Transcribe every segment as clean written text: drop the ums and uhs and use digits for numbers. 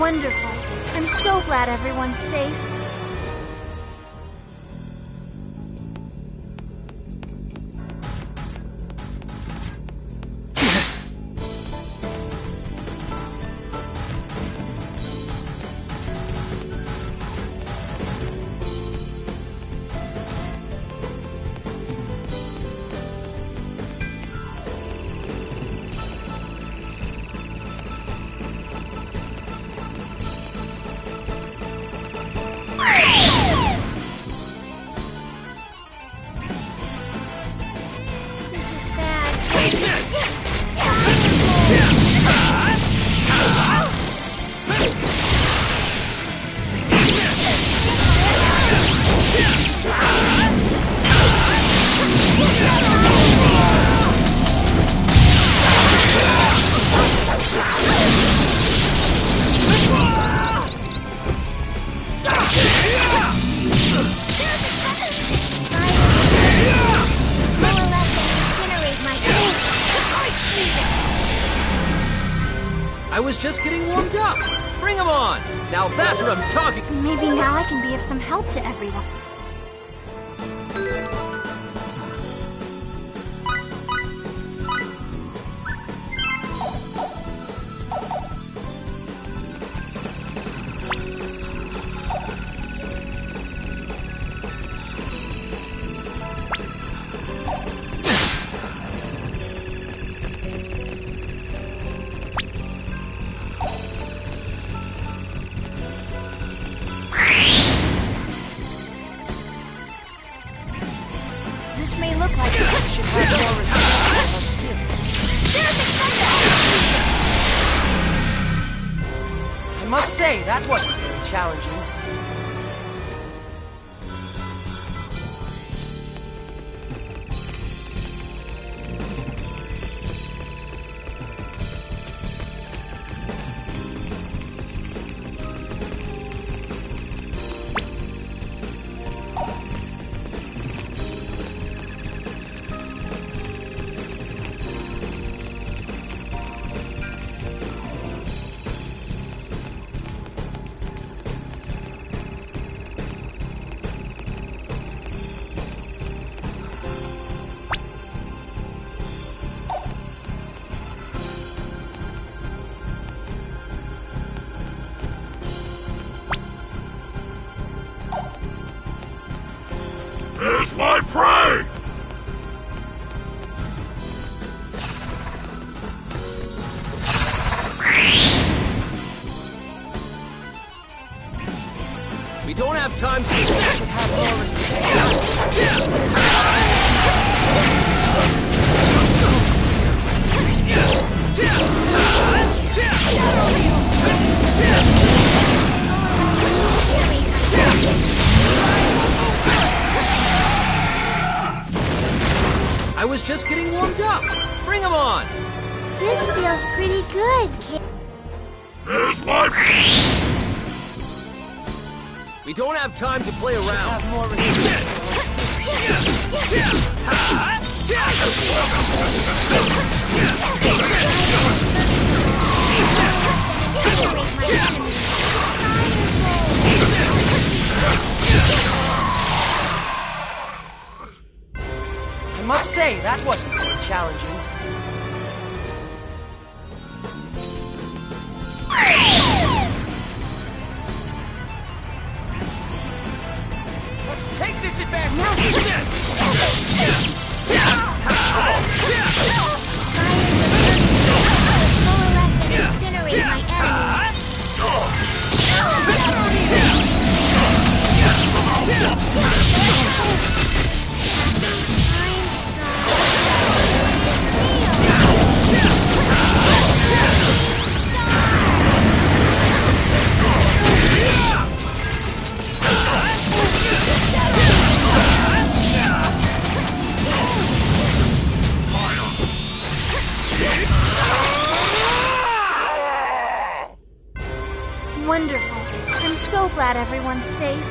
Wonderful. I'm so glad everyone's safe. I was just getting warmed up. Bring 'em on. Now that's what I'm talking. Maybe now I can be of some help to everyone. This may look like it should have more resistance. I must say, that wasn't very challenging. There's my prey! We don't have time to have more respect. I was just getting warmed up. Bring 'em on. This feels pretty good, kid. There's my... We don't have time to play around. Have more resistance. I must say, that wasn't very challenging. Let's take this advantage! Incinerate my enemies. Wonderful. I'm so glad everyone's safe.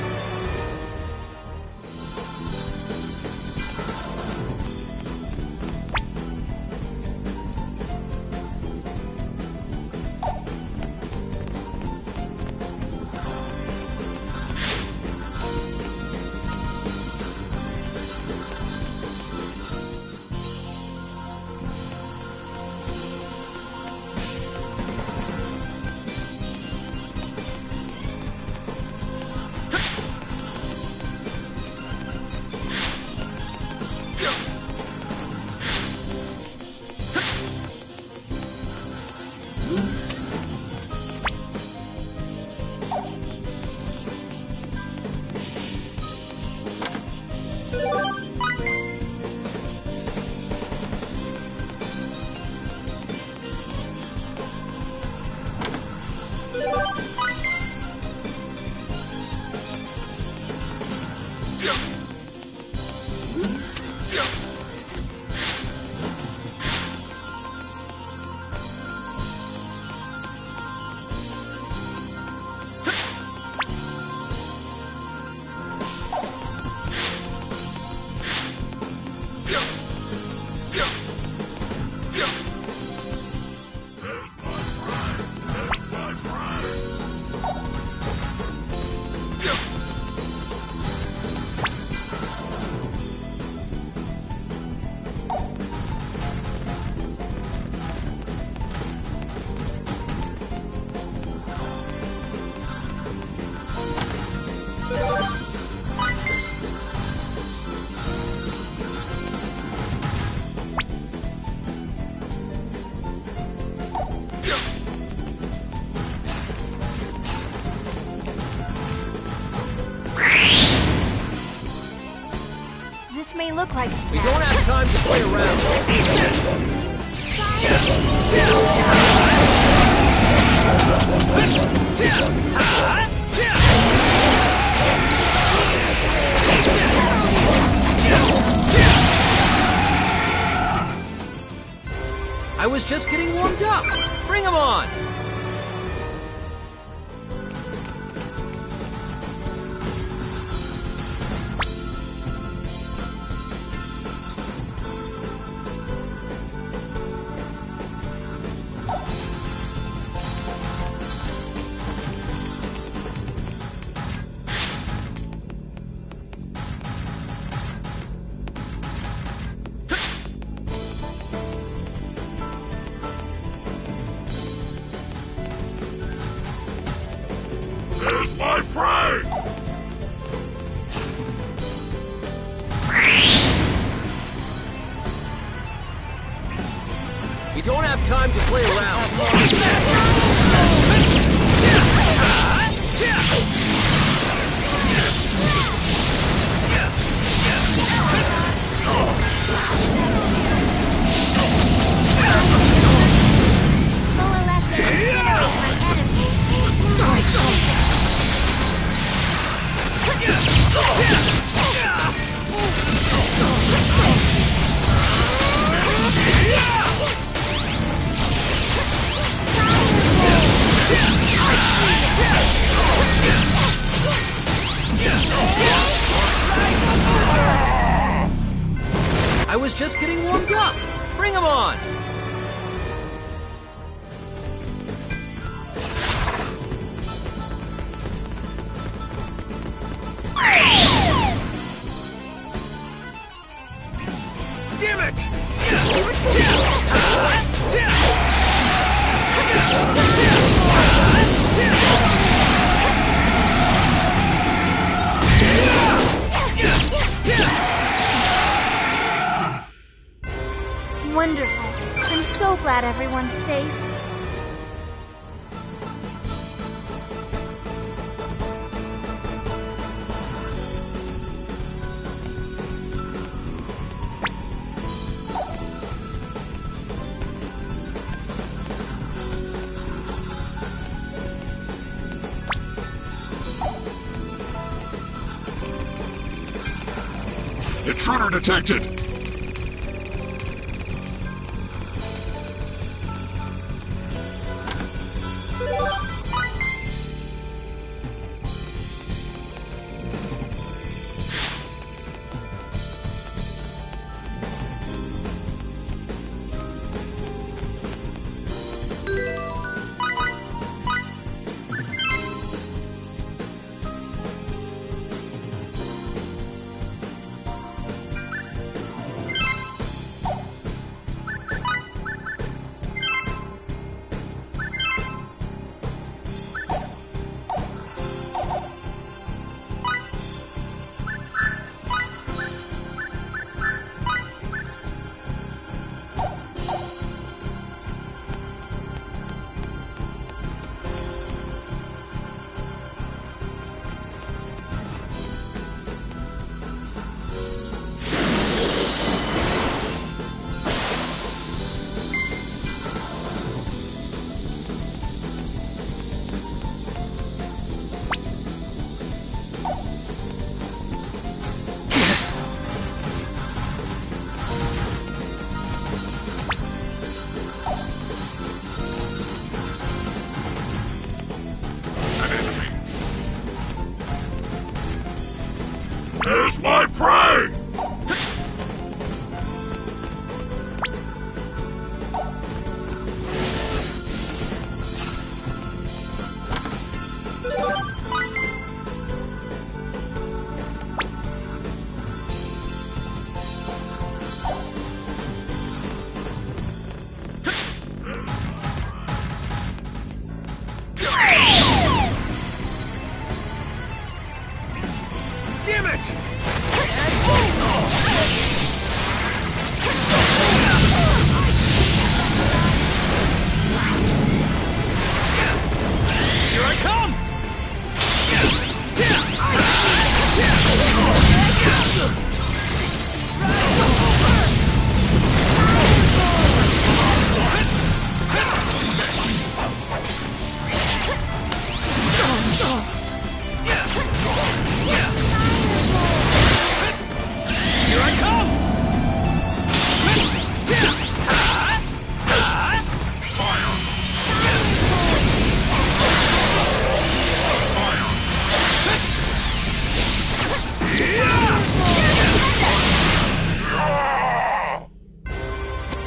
look like a We snack. don't have time to play around. I was just getting warmed up. Bring 'em on! There's my prey! We don't have time to play around. More or less incinerate my enemies. I was just getting warmed up. Bring 'em on! Damn it! Wonderful. I'm so glad everyone's safe. Intruder detected!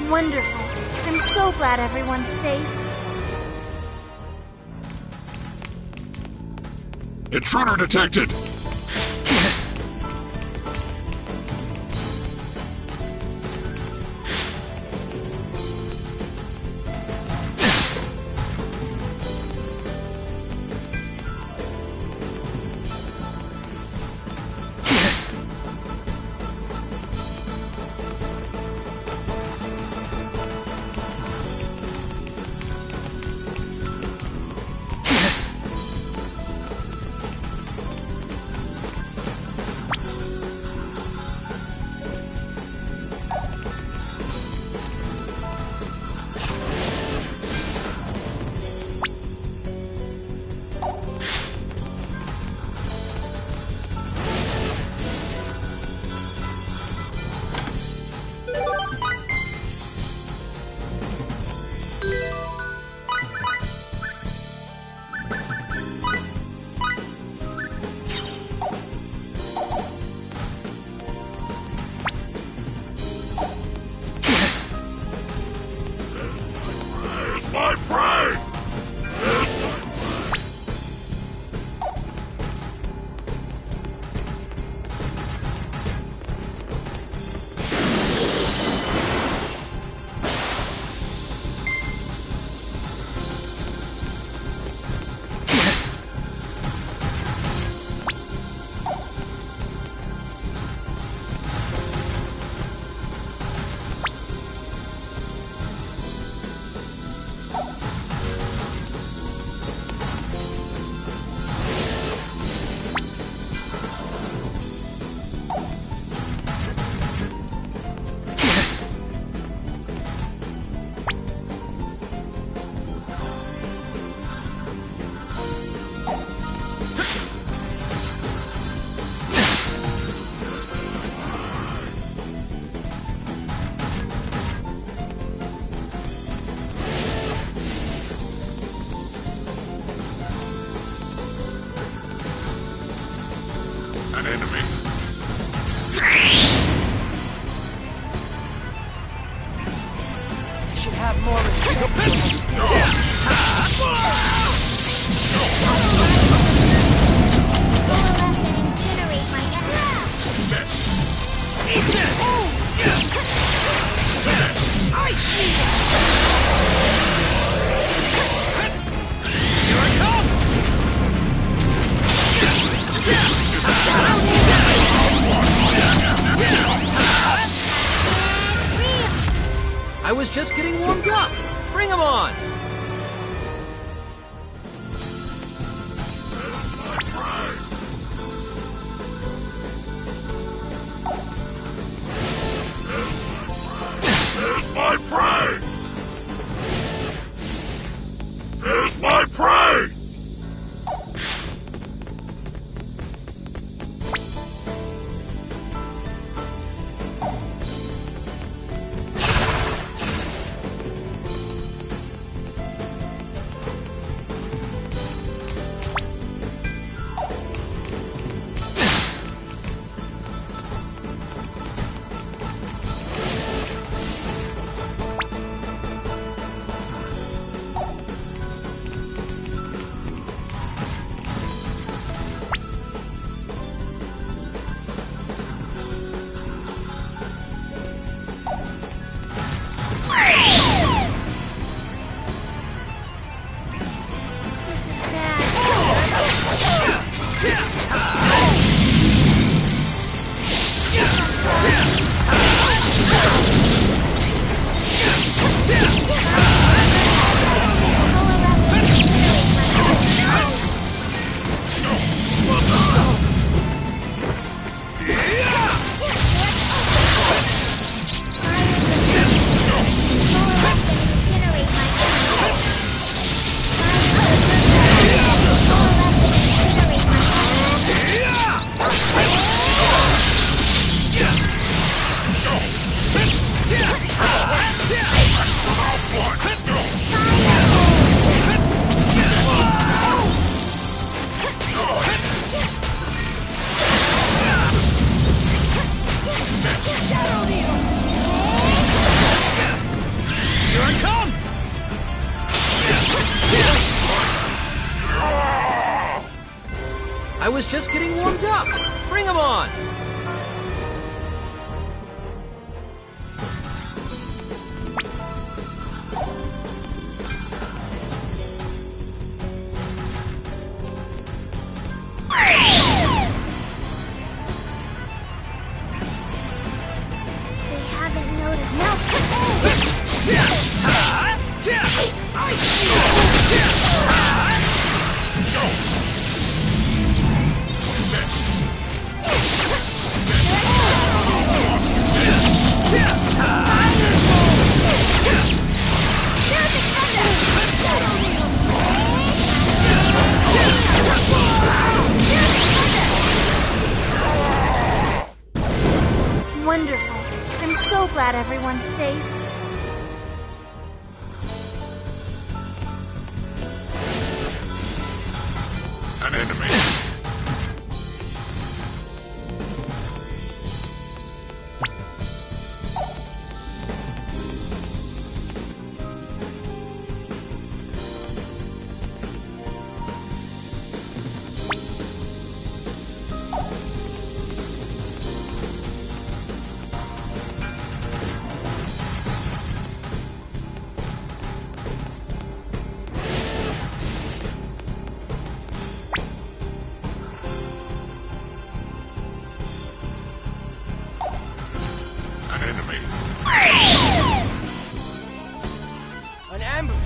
Wonderful. I'm so glad everyone's safe. Intruder detected! My prey! An enemy. You should have more respect for my skills. Coalesce and incinerate my enemy. Eat this! Ice Needle! Here I come! I was just getting warmed up. Bring 'em on! There's my prey! There's my prey! I was just getting warmed up. Bring them on! They haven't noticed. Now wonderful. I'm so glad everyone's safe. An enemy. An enemy. An ambush!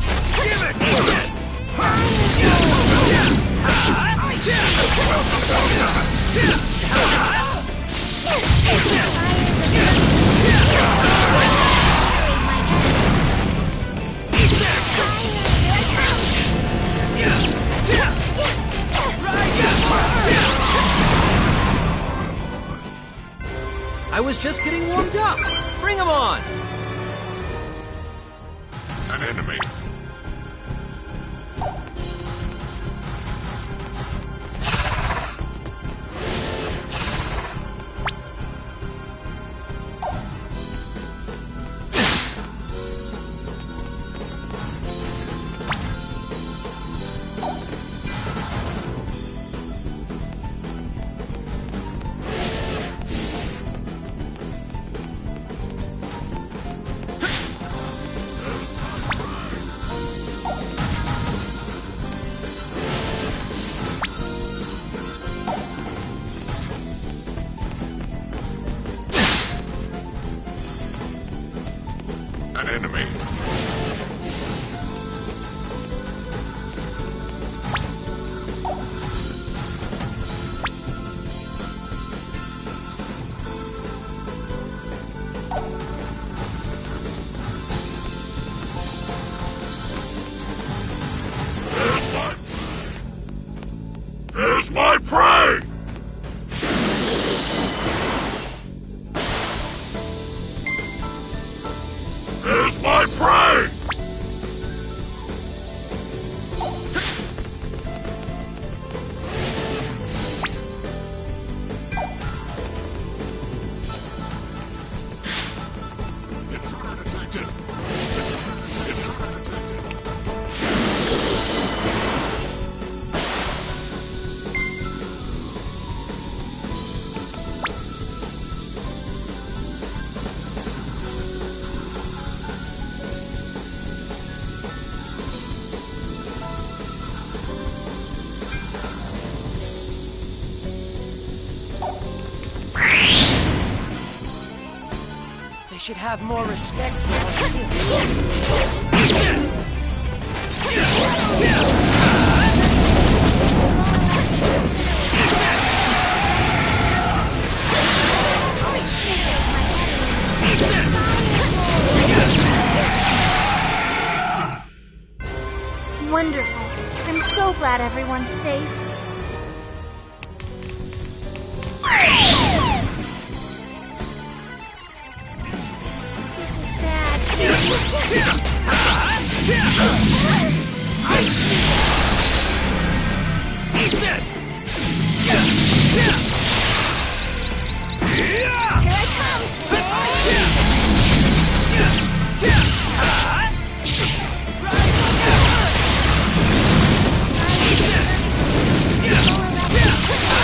Give it! Yes! I was just getting warmed up. Bring them on! An enemy. An enemy. There's my prey! There's my prey! It's detected. It's detected. They should have more respect for us. Yes! Wonderful. I'm so glad everyone's safe. This is bad. Eat this! Here I come!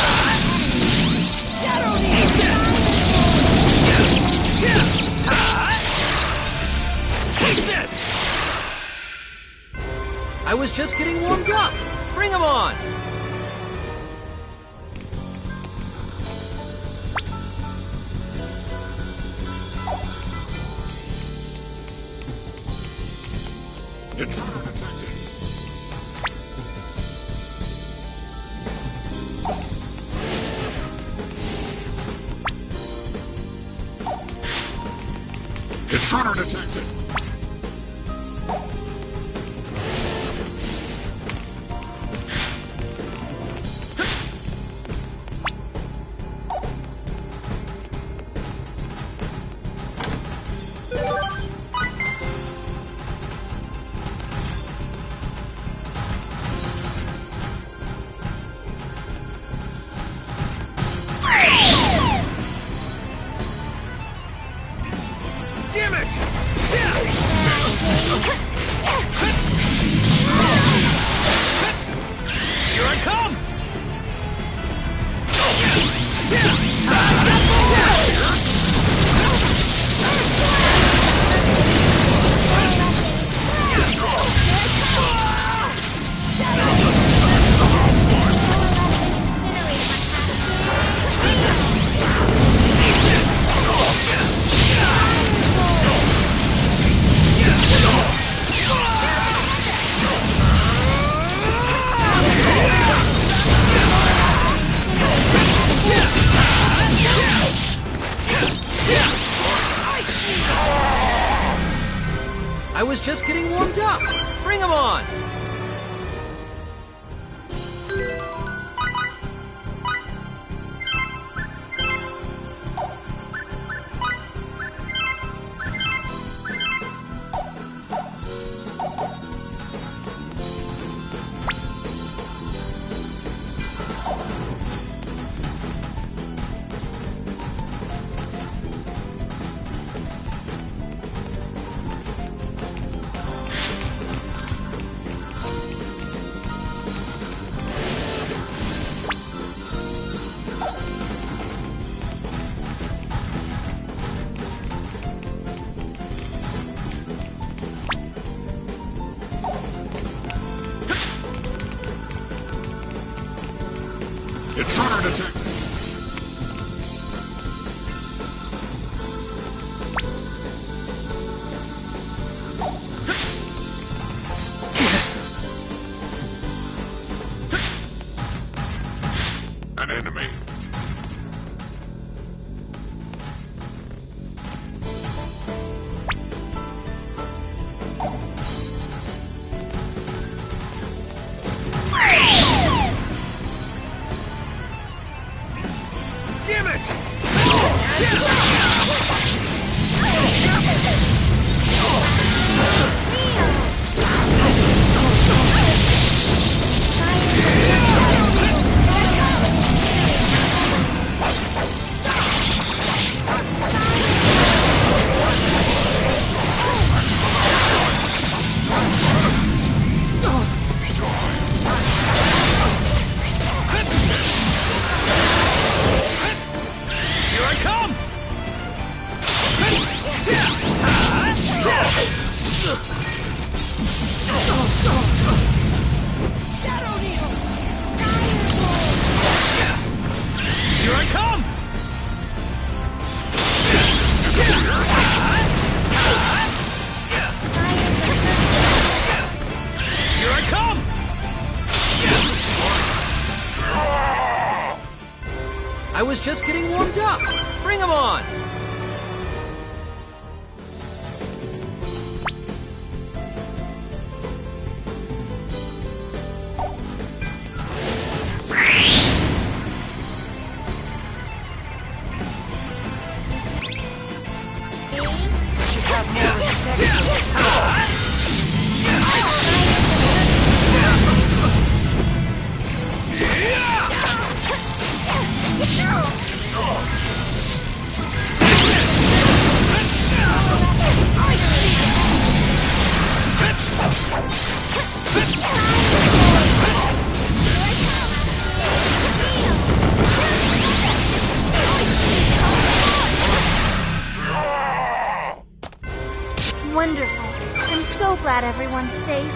I was just getting warmed up. Bring 'em on! Intruder detected. Intruder detected. Damn it! Here I come! I was just getting warmed up. Bring 'em on! Intruder detected. An enemy. Damn it! Here I come! Here I come! Here I come! I was just getting warmed up. Bring 'em on! Should have more respect for yourself. Wonderful. I'm so glad everyone's safe.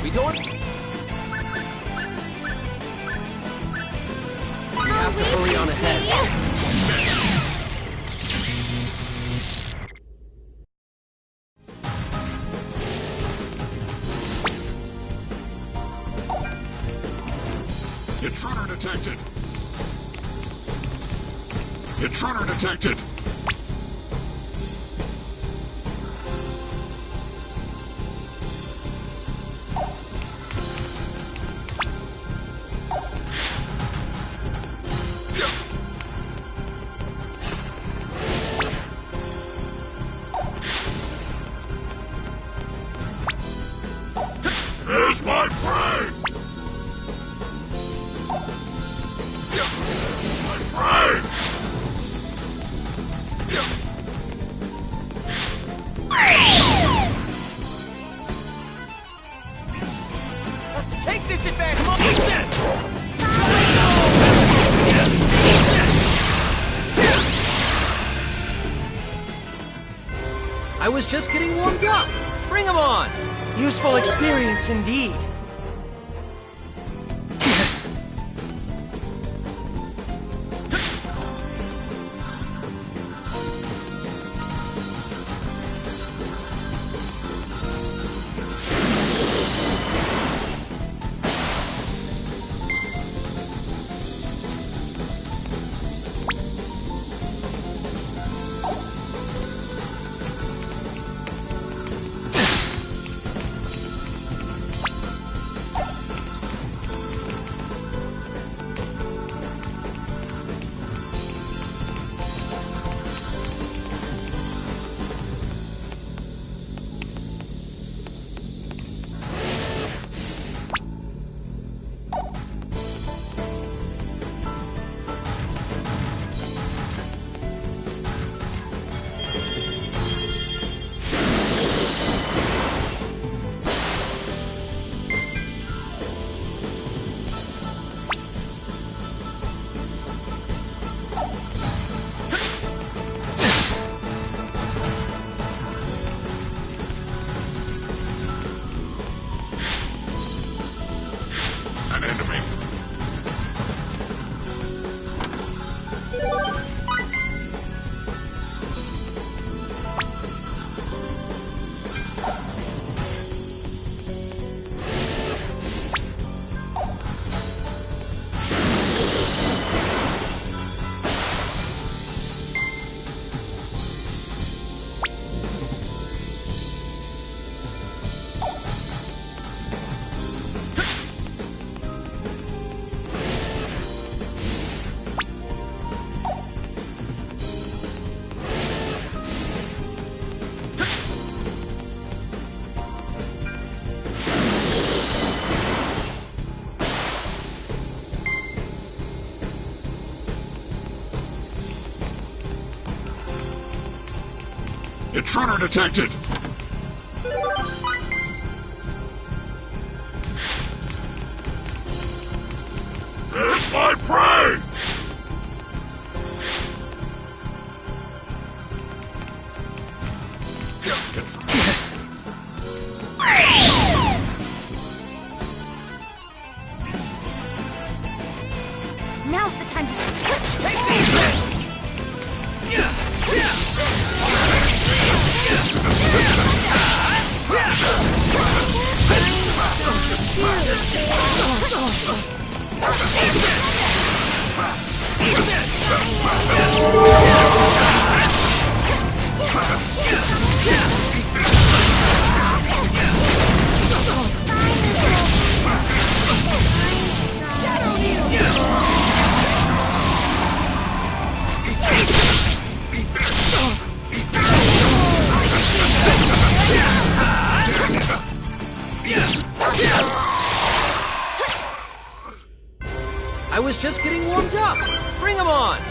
We don't. We have to hurry on ahead. Intruder detected. Intruder detected. There's my prey! My prey! Let's take this advantage! Come on, eat this! I was just getting warmed up. Bring him on. Useful experience indeed. An enemy. Intruder detected! There's my prey! Now's the time to switch. Take these! I was just getting warmed up. Bring him on.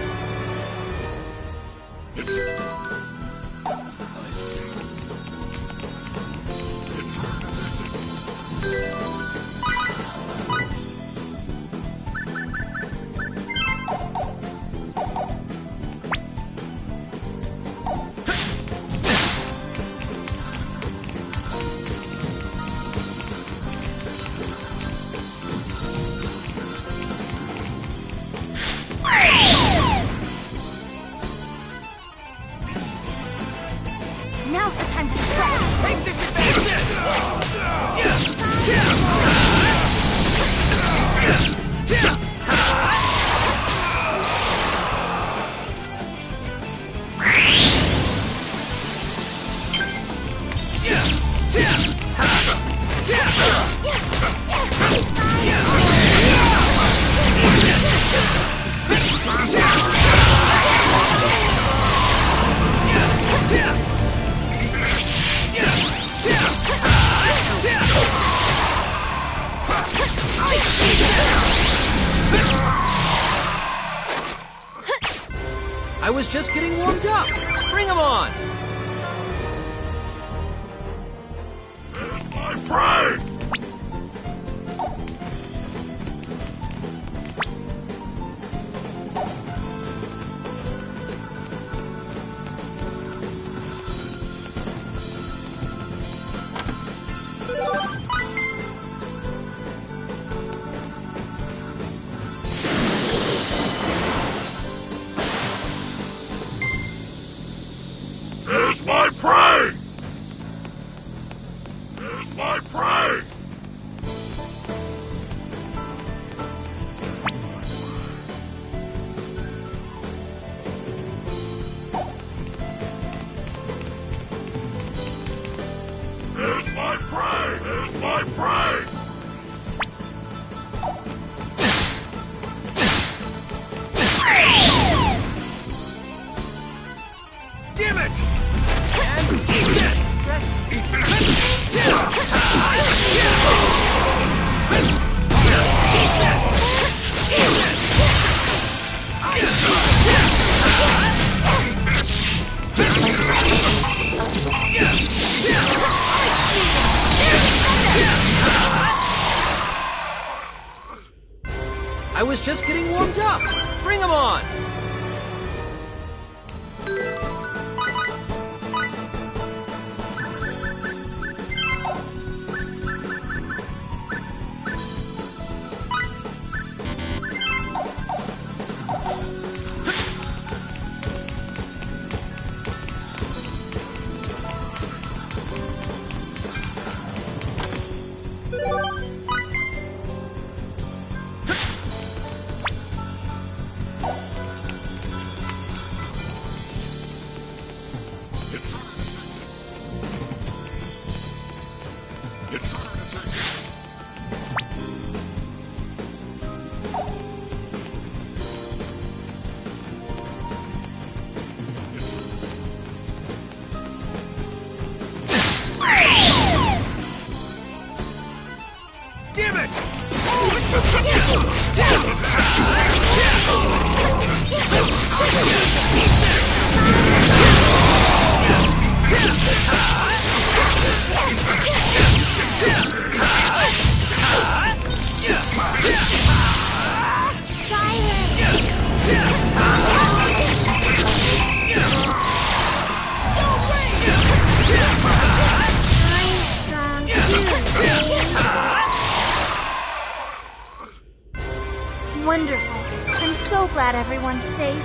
I was just getting warmed up. Bring 'em on! There's my prey! There's my prey! There's my prey! There's my prey! There's my prey! Damn it! And eat this! I was just getting warmed up. Bring 'em on! Damn it! Wonderful. I'm so glad everyone's safe.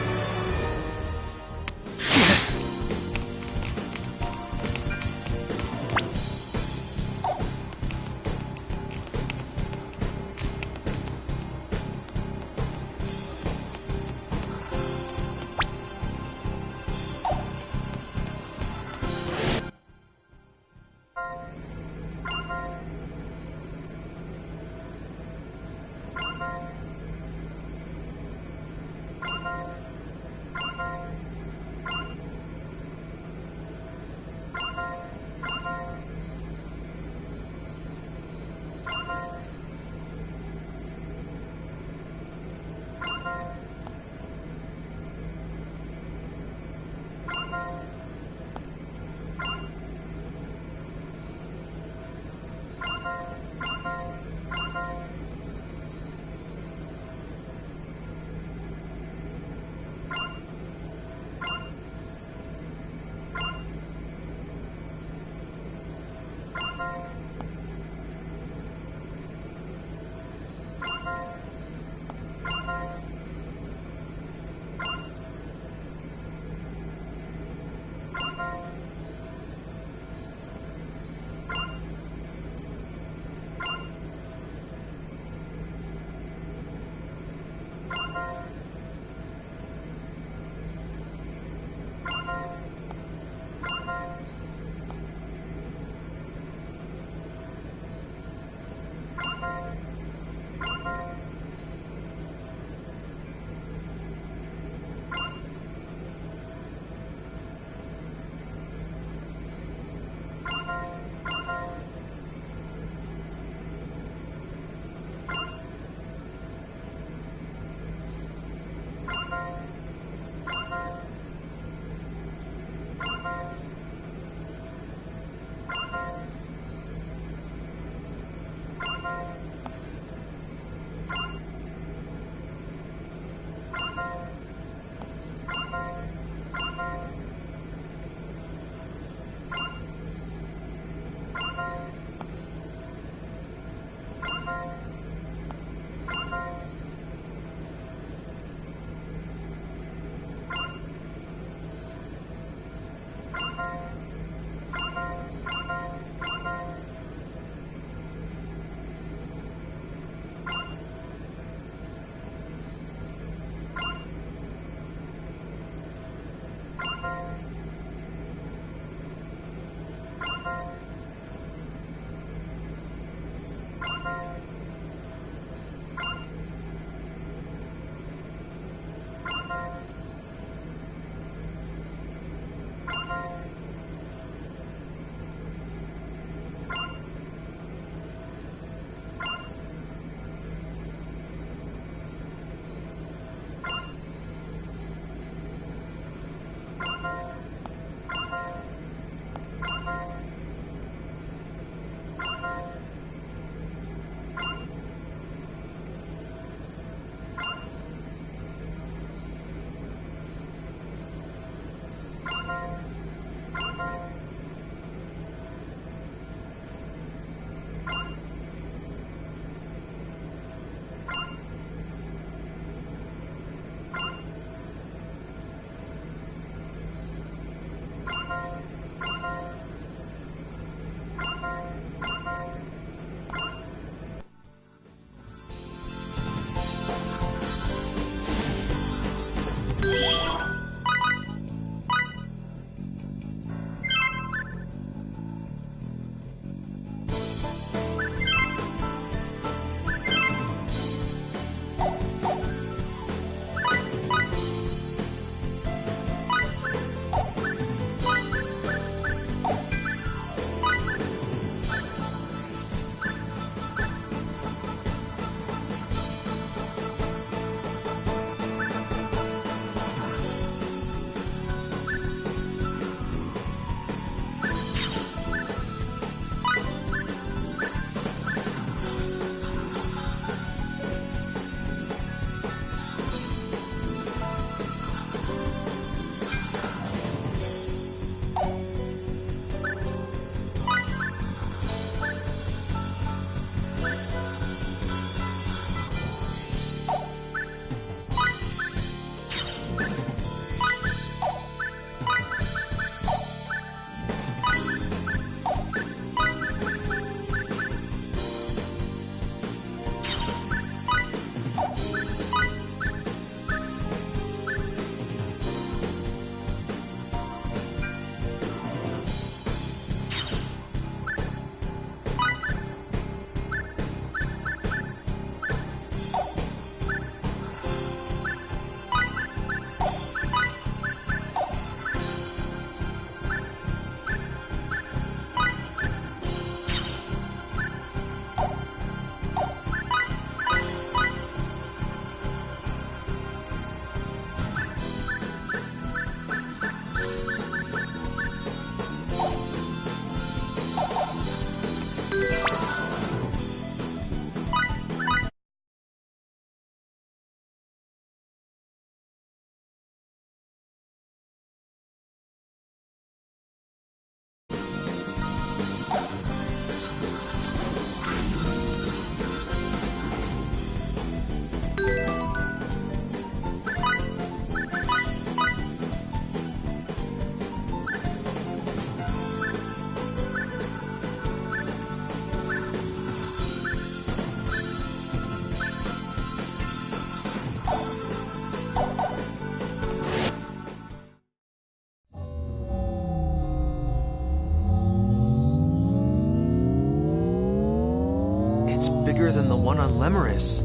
bigger than the one on Lemuris.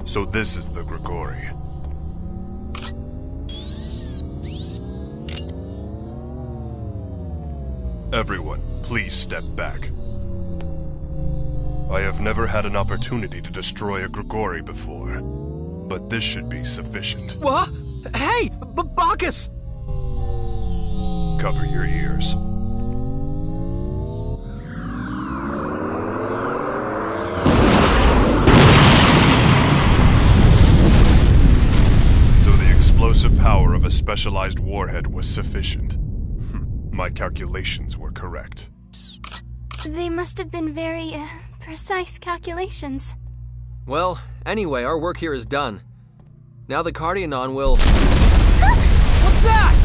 So this is the Grigori. Everyone, please step back. I have never had an opportunity to destroy a Grigori before, but this should be sufficient. What? Hey, Bacchus! Cover your ears. So the explosive power of a specialized warhead was sufficient. My calculations were correct. They must have been very, precise calculations. Well, anyway, our work here is done. Now the Cardionon will... What's that?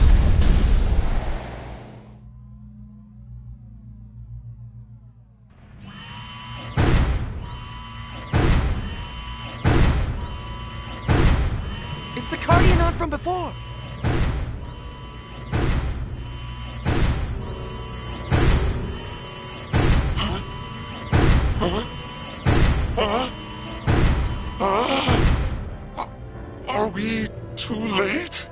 It's the Cardionon from before! Are we too late?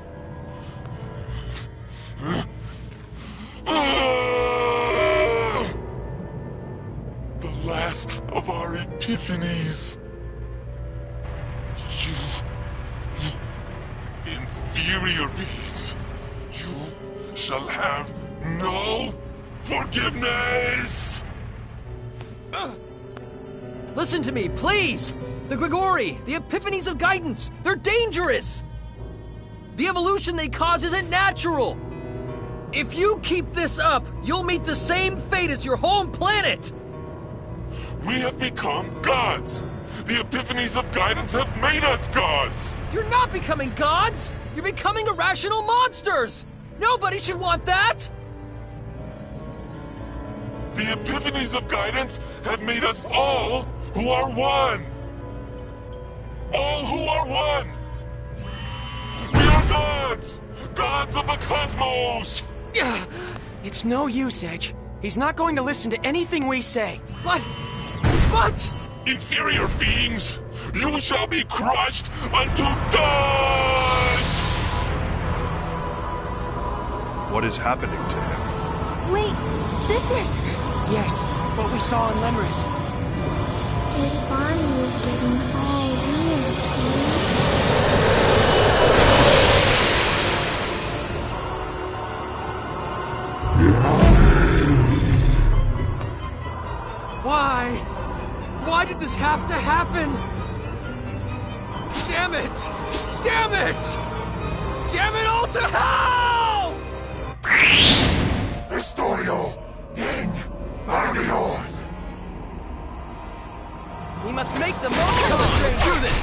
The last of our epiphanies. You inferior beings, you shall have no forgiveness! Listen to me, please! The Grigori, the epiphanies of guidance, they're dangerous! The evolution they cause isn't natural! If you keep this up, you'll meet the same fate as your home planet! We have become gods! The epiphanies of guidance have made us gods! You're not becoming gods! You're becoming irrational monsters! Nobody should want that! The epiphanies of guidance have made us all who are one! All who are one! We are gods! Gods of the cosmos! It's no use, Edge. He's not going to listen to anything we say. What? Inferior beings, you shall be crushed unto dust! What is happening to him? Wait, this is... Yes, what we saw in Lemuris. His body is getting all weird, Why? Why did this have to happen? Damn it! Damn it! Damn it all to hell! Historio, Ding, Barbion! We must make the most of it, Train. Do this!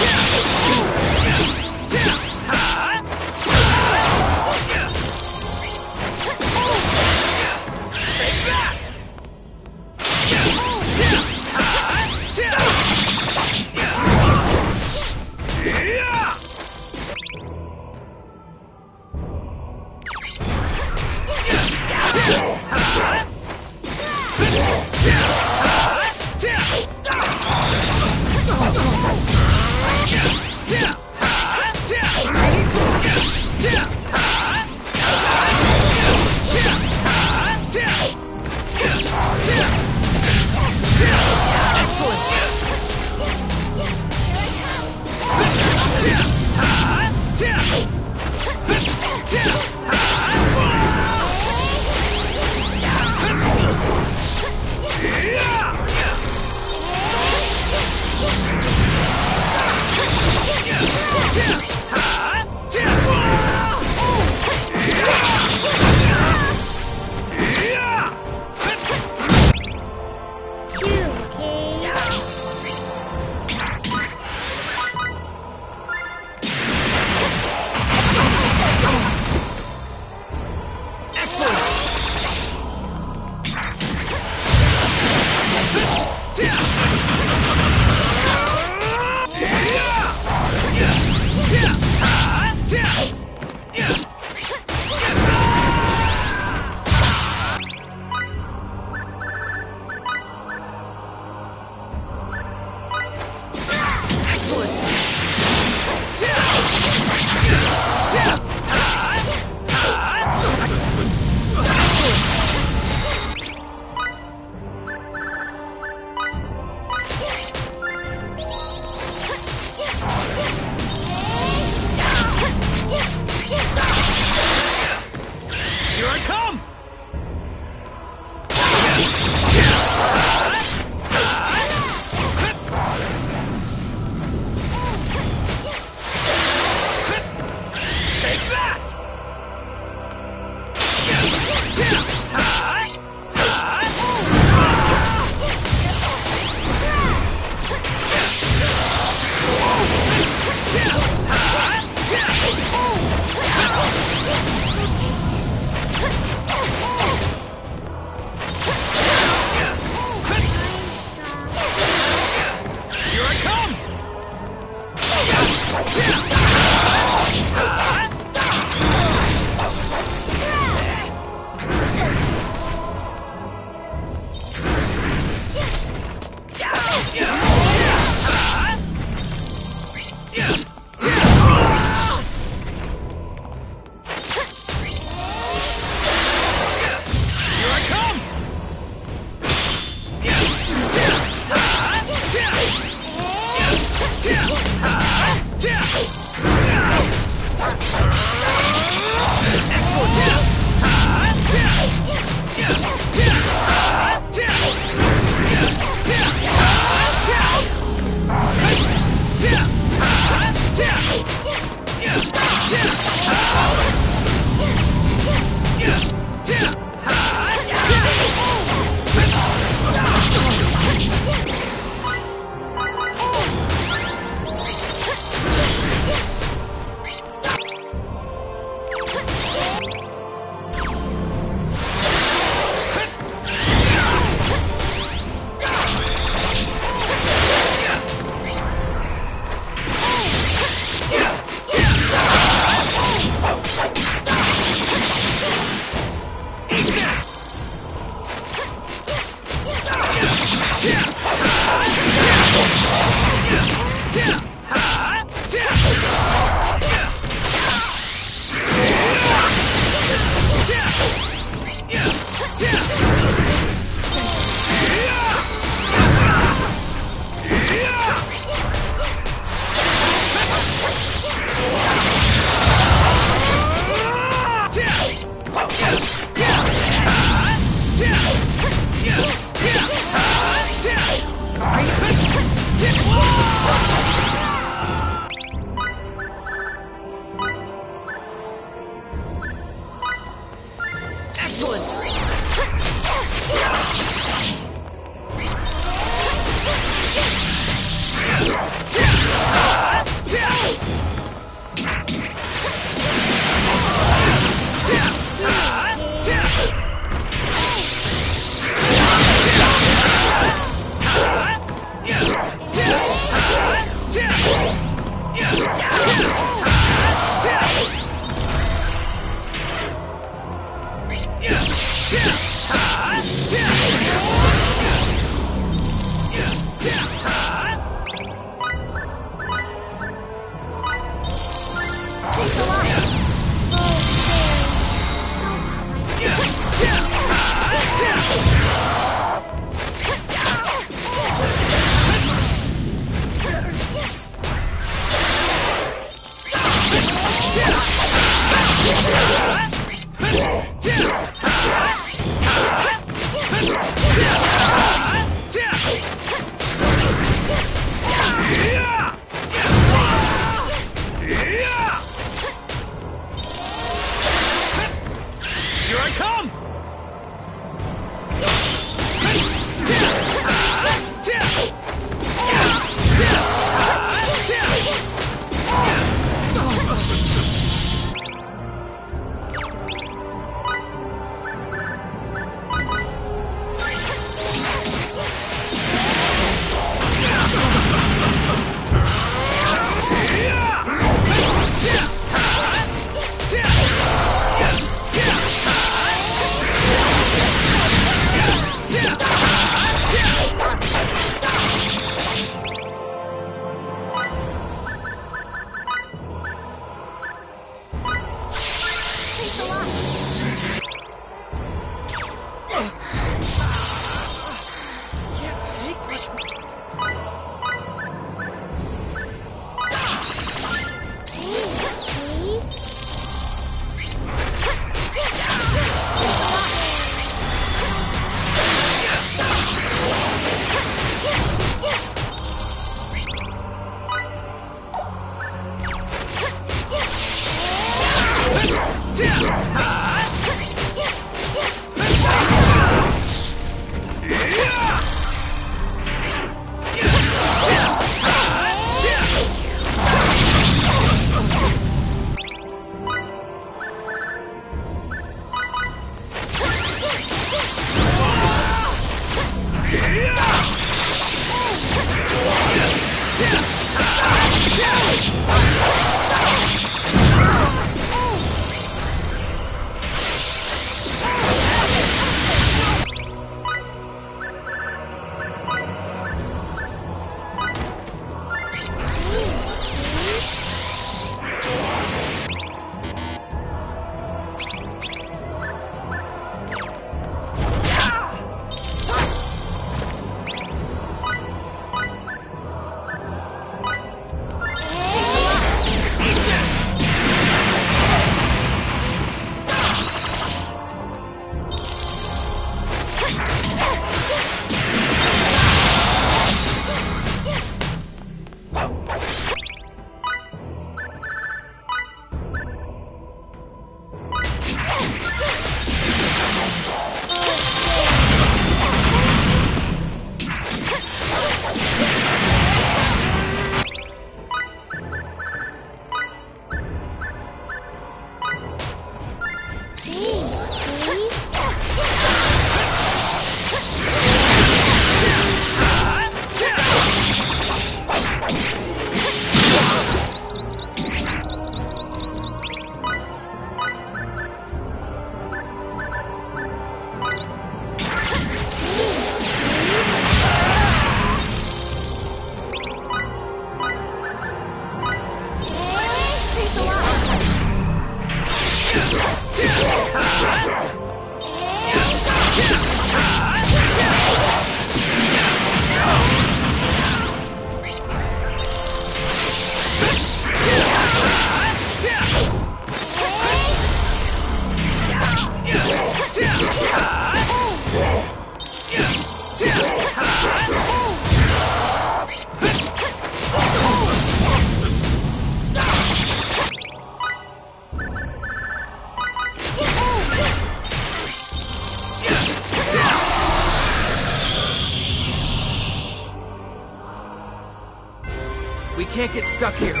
We can't get stuck here.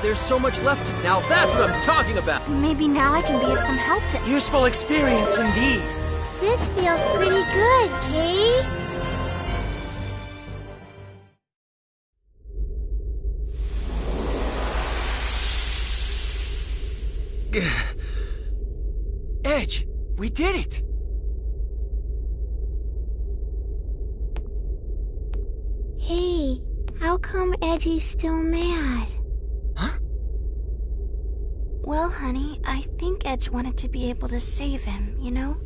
There's so much left. Now that's what I'm talking about. Maybe now I can be of some help to... Useful experience indeed. This feels pretty good, Kay. Edge, we did it! Hey, how come Edgy's still mad? Huh? Well, honey, I think Edge wanted to be able to save him, you know?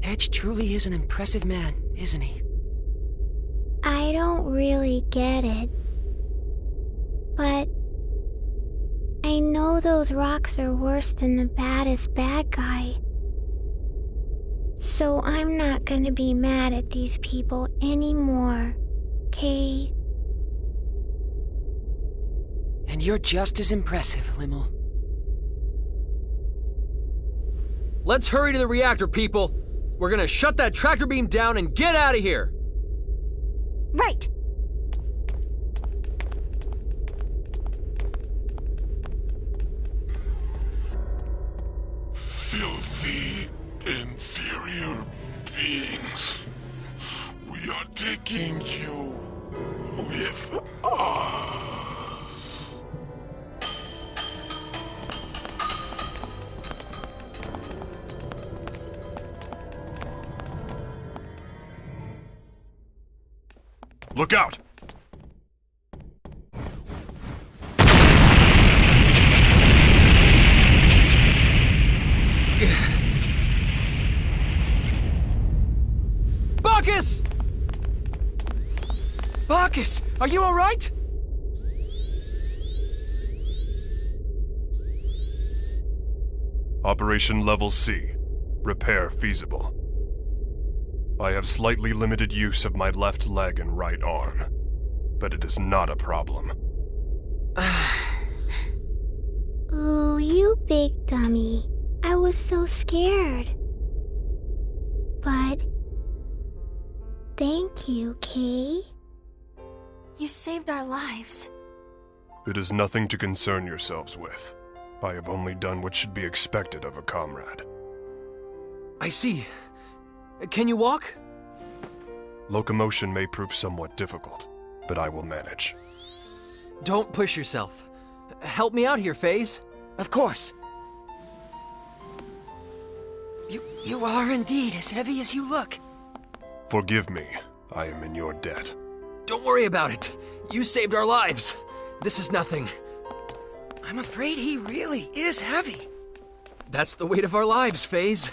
Edge truly is an impressive man, isn't he? I don't really get it. But I know those rocks are worse than the baddest bad guy. So I'm not gonna be mad at these people anymore, Kay? And you're just as impressive, Limmel. Let's hurry to the reactor, people. We're gonna shut that tractor beam down and get out of here. Right. Filthy, inferior beings. We are taking you with us. Look out! Bacchus! Bacchus, are you alright? Operation Level C. Repair feasible. I have slightly limited use of my left leg and right arm, but it is not a problem. Ooh, you big dummy. I was so scared. But... thank you, Kay. You saved our lives. It is nothing to concern yourselves with. I have only done what should be expected of a comrade. I see. Can you walk? Locomotion may prove somewhat difficult, but I will manage. Don't push yourself. Help me out here, FaZe. Of course. You are indeed as heavy as you look. Forgive me, I am in your debt. Don't worry about it. You saved our lives. This is nothing. I'm afraid he really is heavy. That's the weight of our lives, FaZe.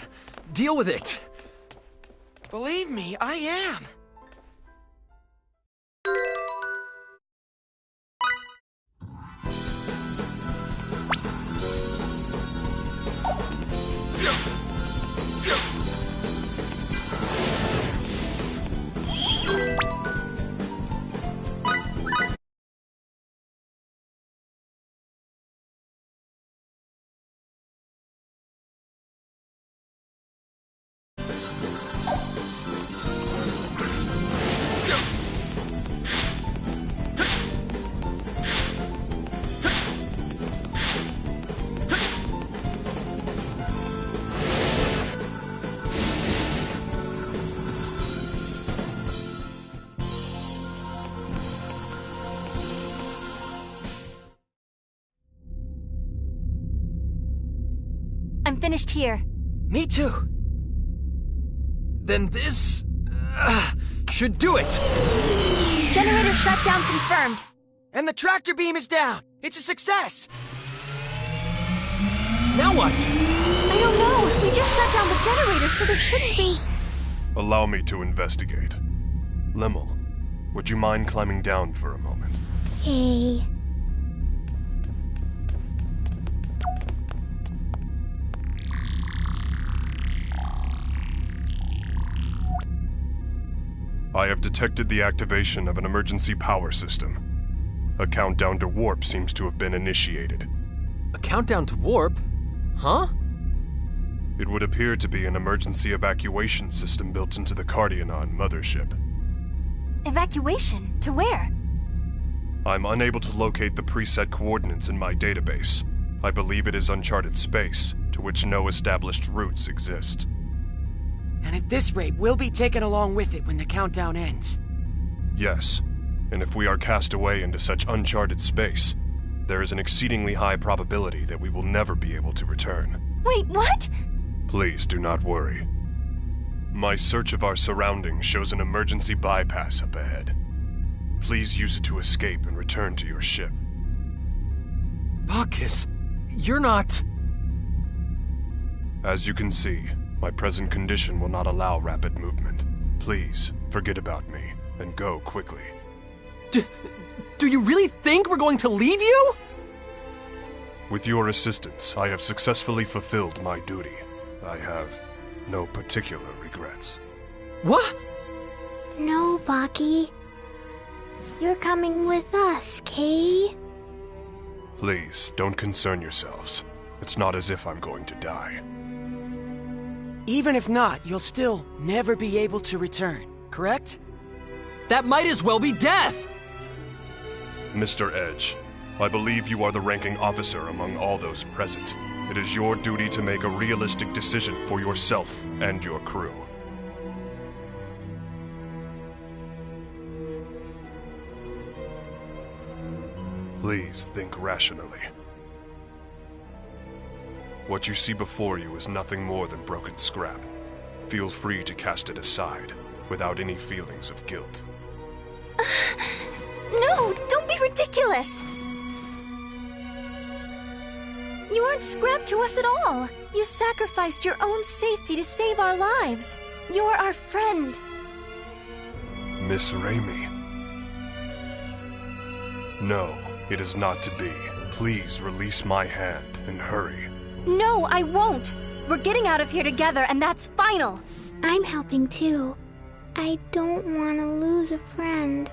Deal with it. Believe me, I am. I'm finished here. Me too. Then this... should do it. Generator shutdown confirmed. And the tractor beam is down. It's a success. Now what? just shut down the generator, so there shouldn't be... Allow me to investigate. Limmel, would you mind climbing down for a moment? Okay. I have detected the activation of an emergency power system. A countdown to warp seems to have been initiated. A countdown to warp? Huh? It would appear to be an emergency evacuation system built into the Cardionon mothership. Evacuation? To where? I'm unable to locate the preset coordinates in my database. I believe it is uncharted space, to which no established routes exist. And at this rate, we'll be taken along with it when the countdown ends. Yes, and if we are cast away into such uncharted space, there is an exceedingly high probability that we will never be able to return. Wait, what? Please do not worry. My search of our surroundings shows an emergency bypass up ahead. Please use it to escape and return to your ship. Bacchus, you're not... As you can see, my present condition will not allow rapid movement. Please, forget about me, and go quickly. Do you really think we're going to leave you? With your assistance, I have successfully fulfilled my duty. I have no particular regrets. What? No, Baki. You're coming with us, Kay? Please, don't concern yourselves. It's not as if I'm going to die. Even if not, you'll still never be able to return, correct? That might as well be death! Mr. Edge, I believe you are the ranking officer among all those present. It is your duty to make a realistic decision for yourself and your crew. Please think rationally. What you see before you is nothing more than broken scrap. Feel free to cast it aside, without any feelings of guilt. No, don't be ridiculous! You aren't scrap to us at all. You sacrificed your own safety to save our lives. You're our friend. Miss Raimi. No, it is not to be. Please release my hand and hurry. No, I won't. We're getting out of here together, and that's final. I'm helping too. I don't want to lose a friend.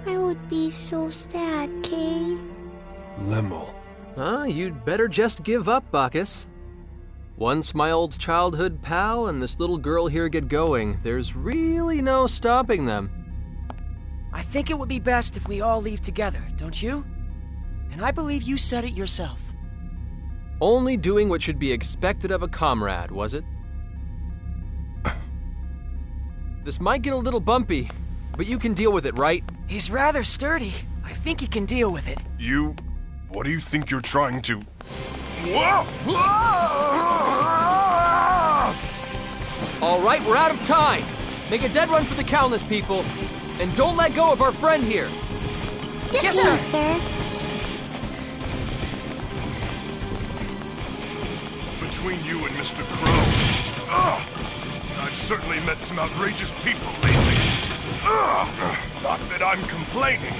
I would be so sad, Kay. Limmel. You'd better just give up, Bacchus. Once my old childhood pal and this little girl here get going, there's really no stopping them. I think it would be best if we all leave together, don't you? And I believe you said it yourself. Only doing what should be expected of a comrade, was it? This might get a little bumpy, but you can deal with it, right? He's rather sturdy. I think he can deal with it. You... what do you think you're trying to... All right, we're out of time. Make a dead run for the countless people, and don't let go of our friend here. Yes, sir. Between you and Mr. Crow, I've certainly met some outrageous people lately. Not that I'm complaining.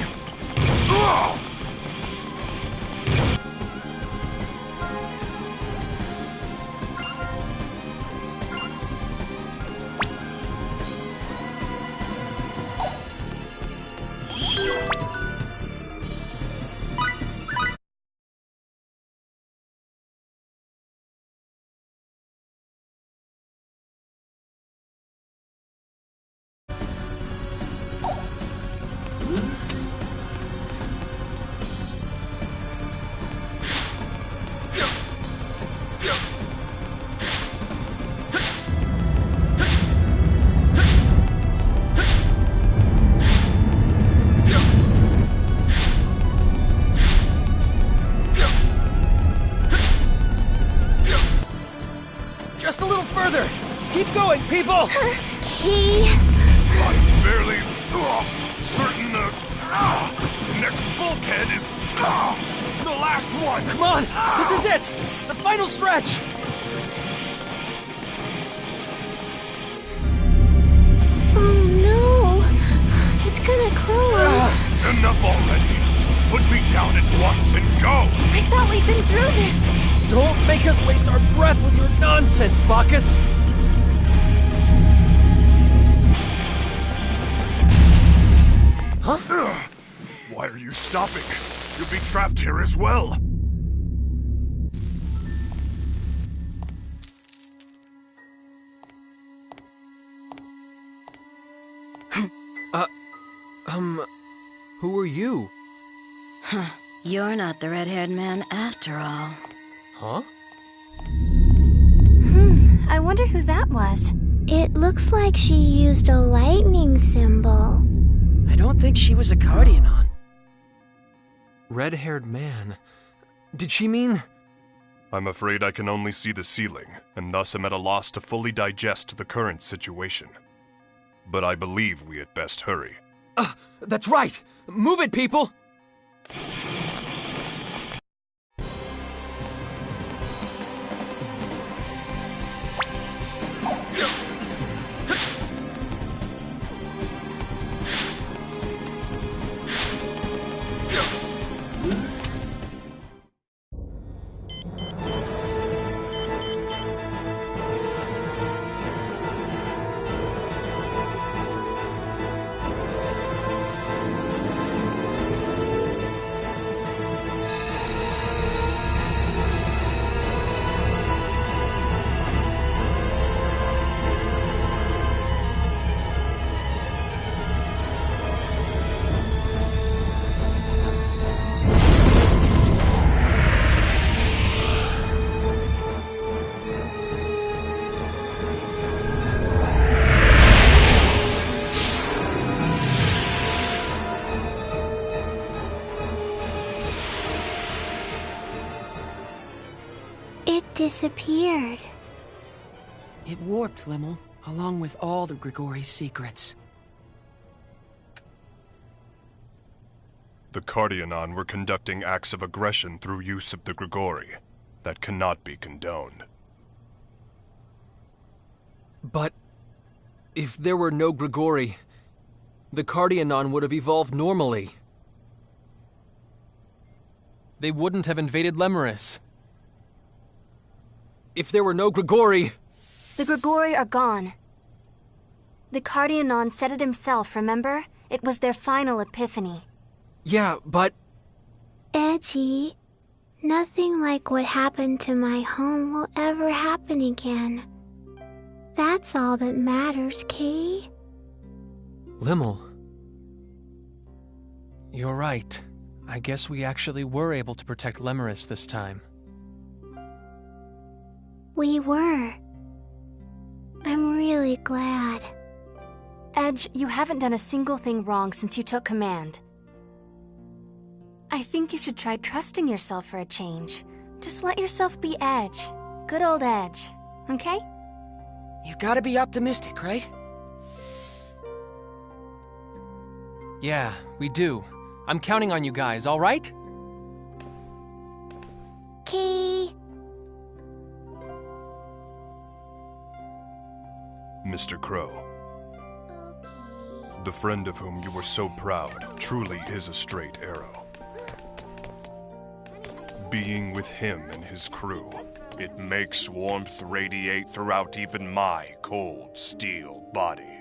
Just a little further. Keep going, people. Kay. I'm fairly certain the next bulkhead is the last one. Come on, this is it. The final stretch. Enough already! Put me down at once and go! I thought we'd been through this! Don't make us waste our breath with your nonsense, Bacchus! Huh? Why are you stopping? You'll be trapped here as well. Who are you? You're not the red-haired man after all. Huh? I wonder who that was. It looks like she used a lightning symbol. I don't think she was a Cardionon. Red-haired man. Did she mean... I'm afraid I can only see the ceiling, and thus am at a loss to fully digest the current situation. But I believe we had best hurry. That's right! Move it, people! It disappeared. It warped, Limmel, along with all the Grigori's secrets. The Cardionon were conducting acts of aggression through use of the Grigori. That cannot be condoned. But... if there were no Grigori, the Cardionon would have evolved normally. They wouldn't have invaded Lemuris. If there were no Grigori... The Grigori are gone. The Cardionon said it himself, remember? It was their final epiphany. Yeah, but... Edgy, nothing like what happened to my home will ever happen again. That's all that matters, Kay. Limmel... You're right. I guess we actually were able to protect Lemuris this time. We were. I'm really glad. Edge, you haven't done a single thing wrong since you took command. I think you should try trusting yourself for a change. Just let yourself be Edge. Good old Edge, okay? You've got to be optimistic, right? Yeah, we do. I'm counting on you guys, all right? Kay. Mr. Crow, the friend of whom you were so proud truly is a straight arrow. Being with him and his crew, it makes warmth radiate throughout even my cold steel body.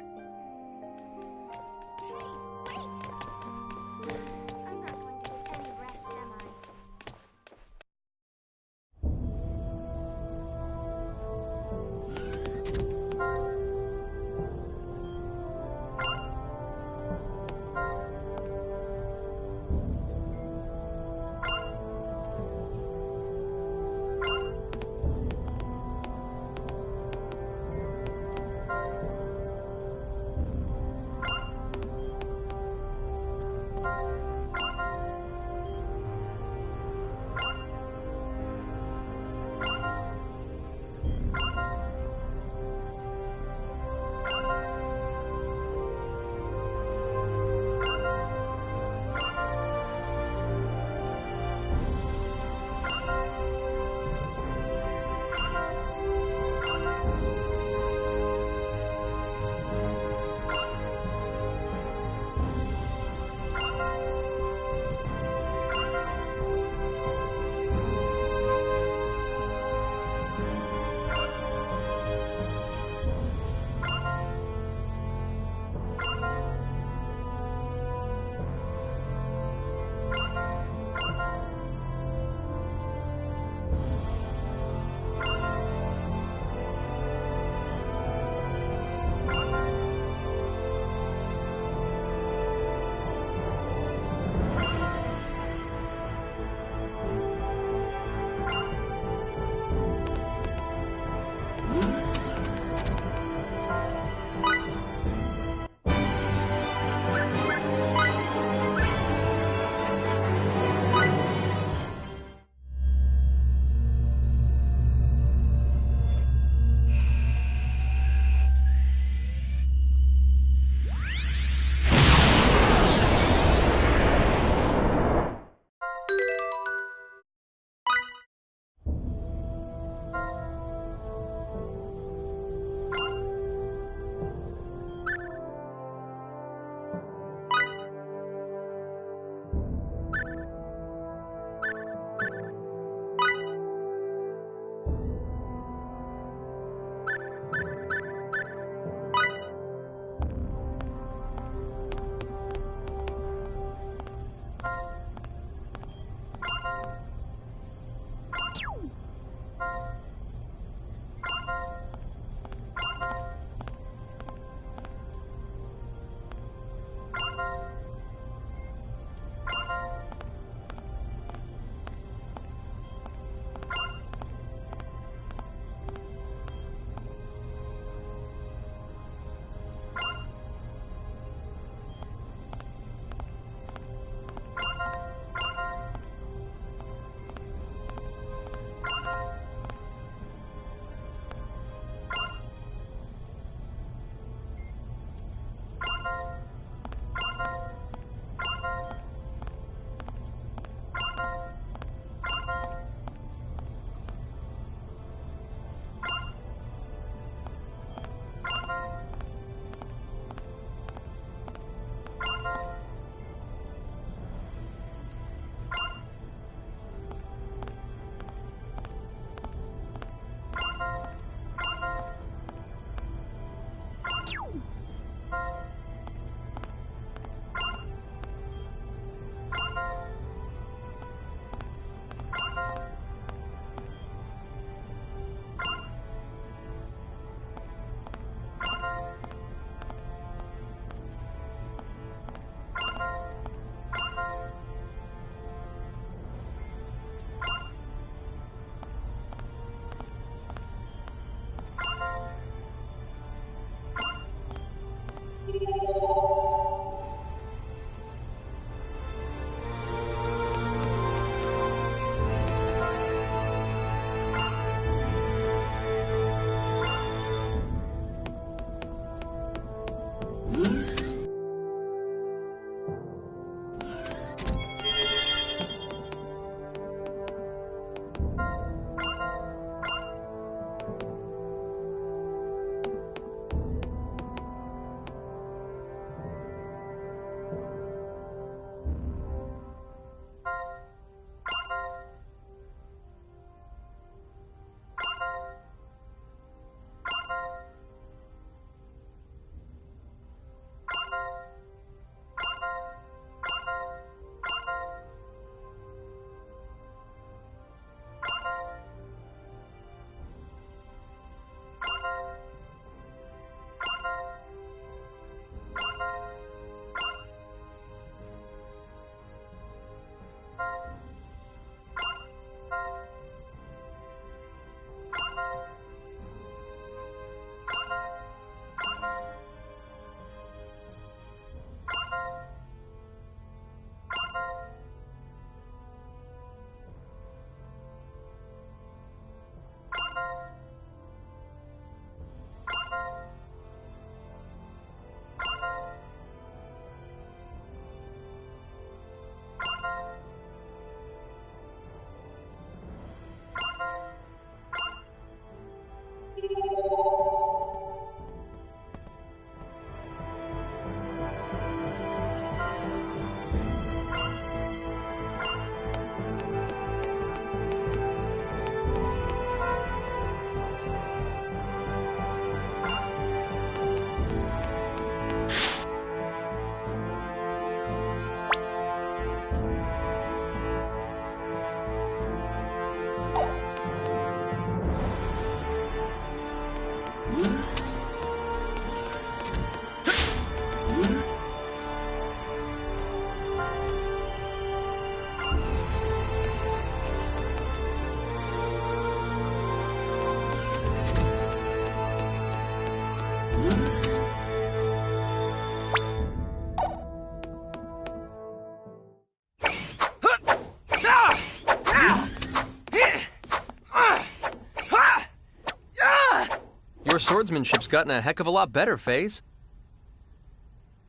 your swordsmanship's gotten a heck of a lot better, FaZe.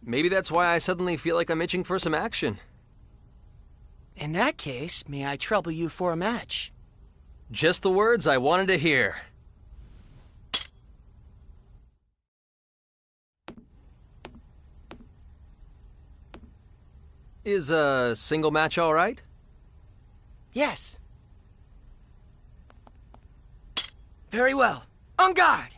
Maybe that's why I suddenly feel like I'm itching for some action. In that case, may I trouble you for a match? Just the words I wanted to hear. Is a single match all right? Yes. Very well. On guard!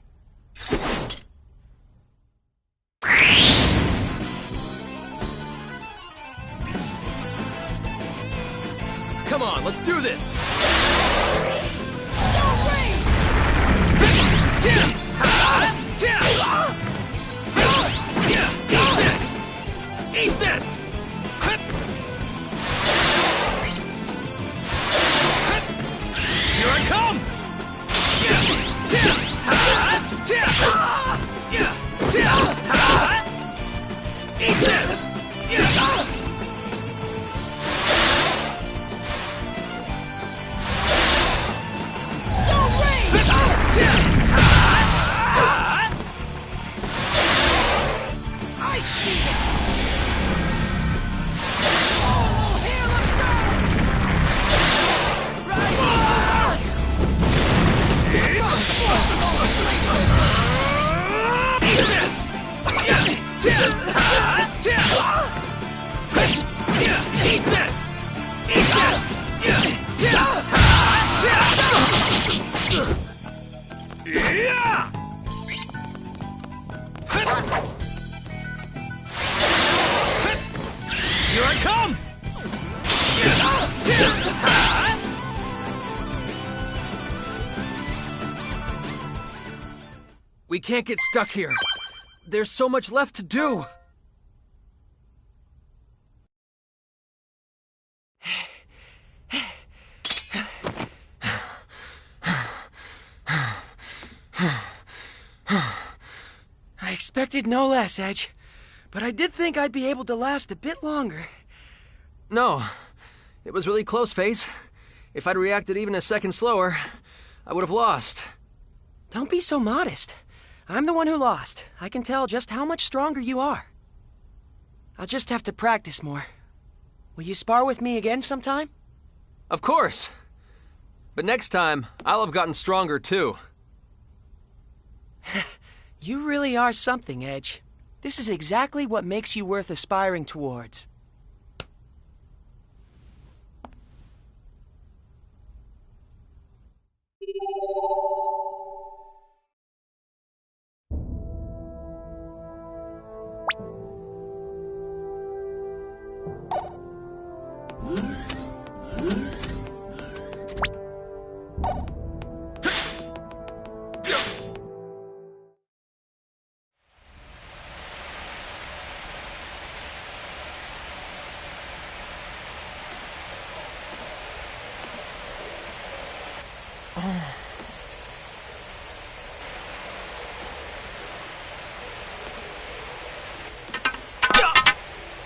Come on, let's do this! Eat this! Here I come! Eat this! Eat this! Eat this! Here I come! We can't get stuck here. There's so much left to do. I expected no less, Edge. But I did think I'd be able to last a bit longer. No, it was really close, FaZe. If I'd reacted even a second slower, I would have lost. Don't be so modest. I'm the one who lost. I can tell just how much stronger you are. I'll just have to practice more. Will you spar with me again sometime? Of course. But next time, I'll have gotten stronger too. You really are something, Edge. This is exactly what makes you worth aspiring towards.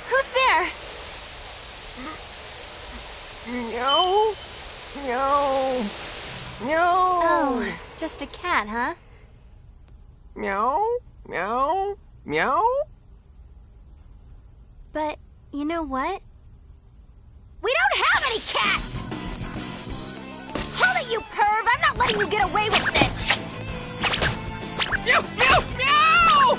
Who's there? No. No. No. Oh, just a cat, huh? Meow. Meow. Meow. But you know what? We don't have any cats! Hold it, you perv! I'm not letting you get away with this! Meow! Meow! Meow!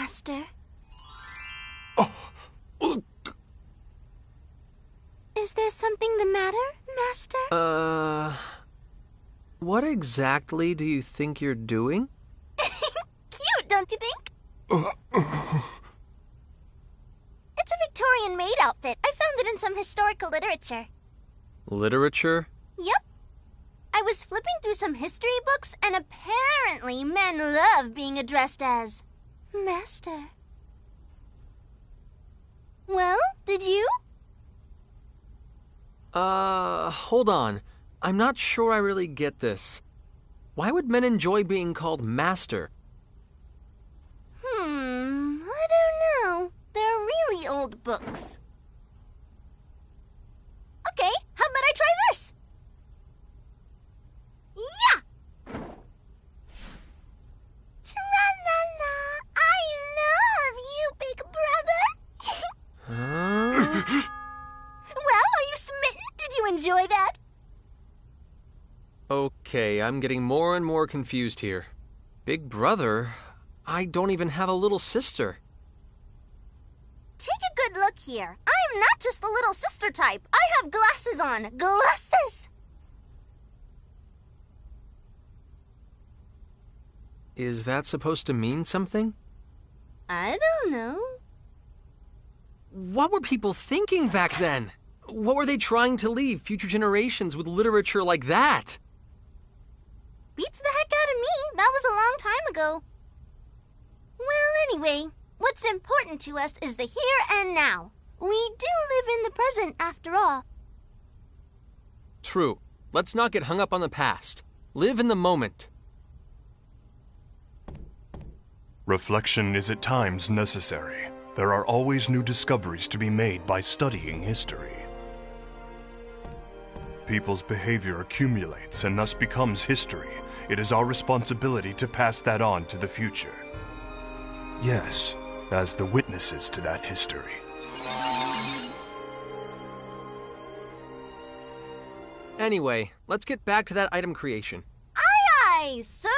Master. Is there something the matter, Master? What exactly do you think you're doing? Cute, don't you think? It's a Victorian maid outfit. I found it in some historical literature. Literature? Yep. I was flipping through some history books, and apparently men love being addressed as Master. Well, did you? Hold on. I'm not sure I really get this. Why would men enjoy being called Master? I don't know. They're really old books. Okay, how about I try this? Yeah! Tra-la-la, I love you, big brother. Huh? Well, are you smitten? Did you enjoy that? Okay, I'm getting more and more confused here. Big brother? I don't even have a little sister. Take a good look here. I'm not just the little sister type. I have glasses on. Glasses! Is that supposed to mean something? I don't know. What were people thinking back then? What were they trying to leave future generations with literature like that? Beats the heck out of me. That was a long time ago. Well, anyway, what's important to us is the here and now. We do live in the present, after all. True. Let's not get hung up on the past. Live in the moment. Reflection is at times necessary. There are always new discoveries to be made by studying history. People's behavior accumulates and thus becomes history. It is our responsibility to pass that on to the future. Yes, as the witnesses to that history. Anyway, let's get back to that item creation. Aye, aye, sir!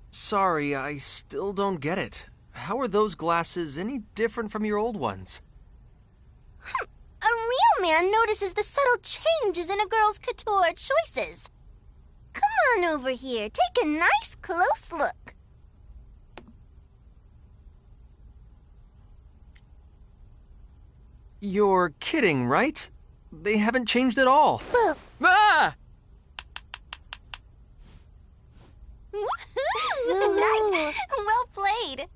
Sorry, I still don't get it. How are those glasses any different from your old ones? A real man notices the subtle changes in a girl's couture choices. Come on over here. Take a nice close look. You're kidding, right? They haven't changed at all. Well, Ah! nice. Well played.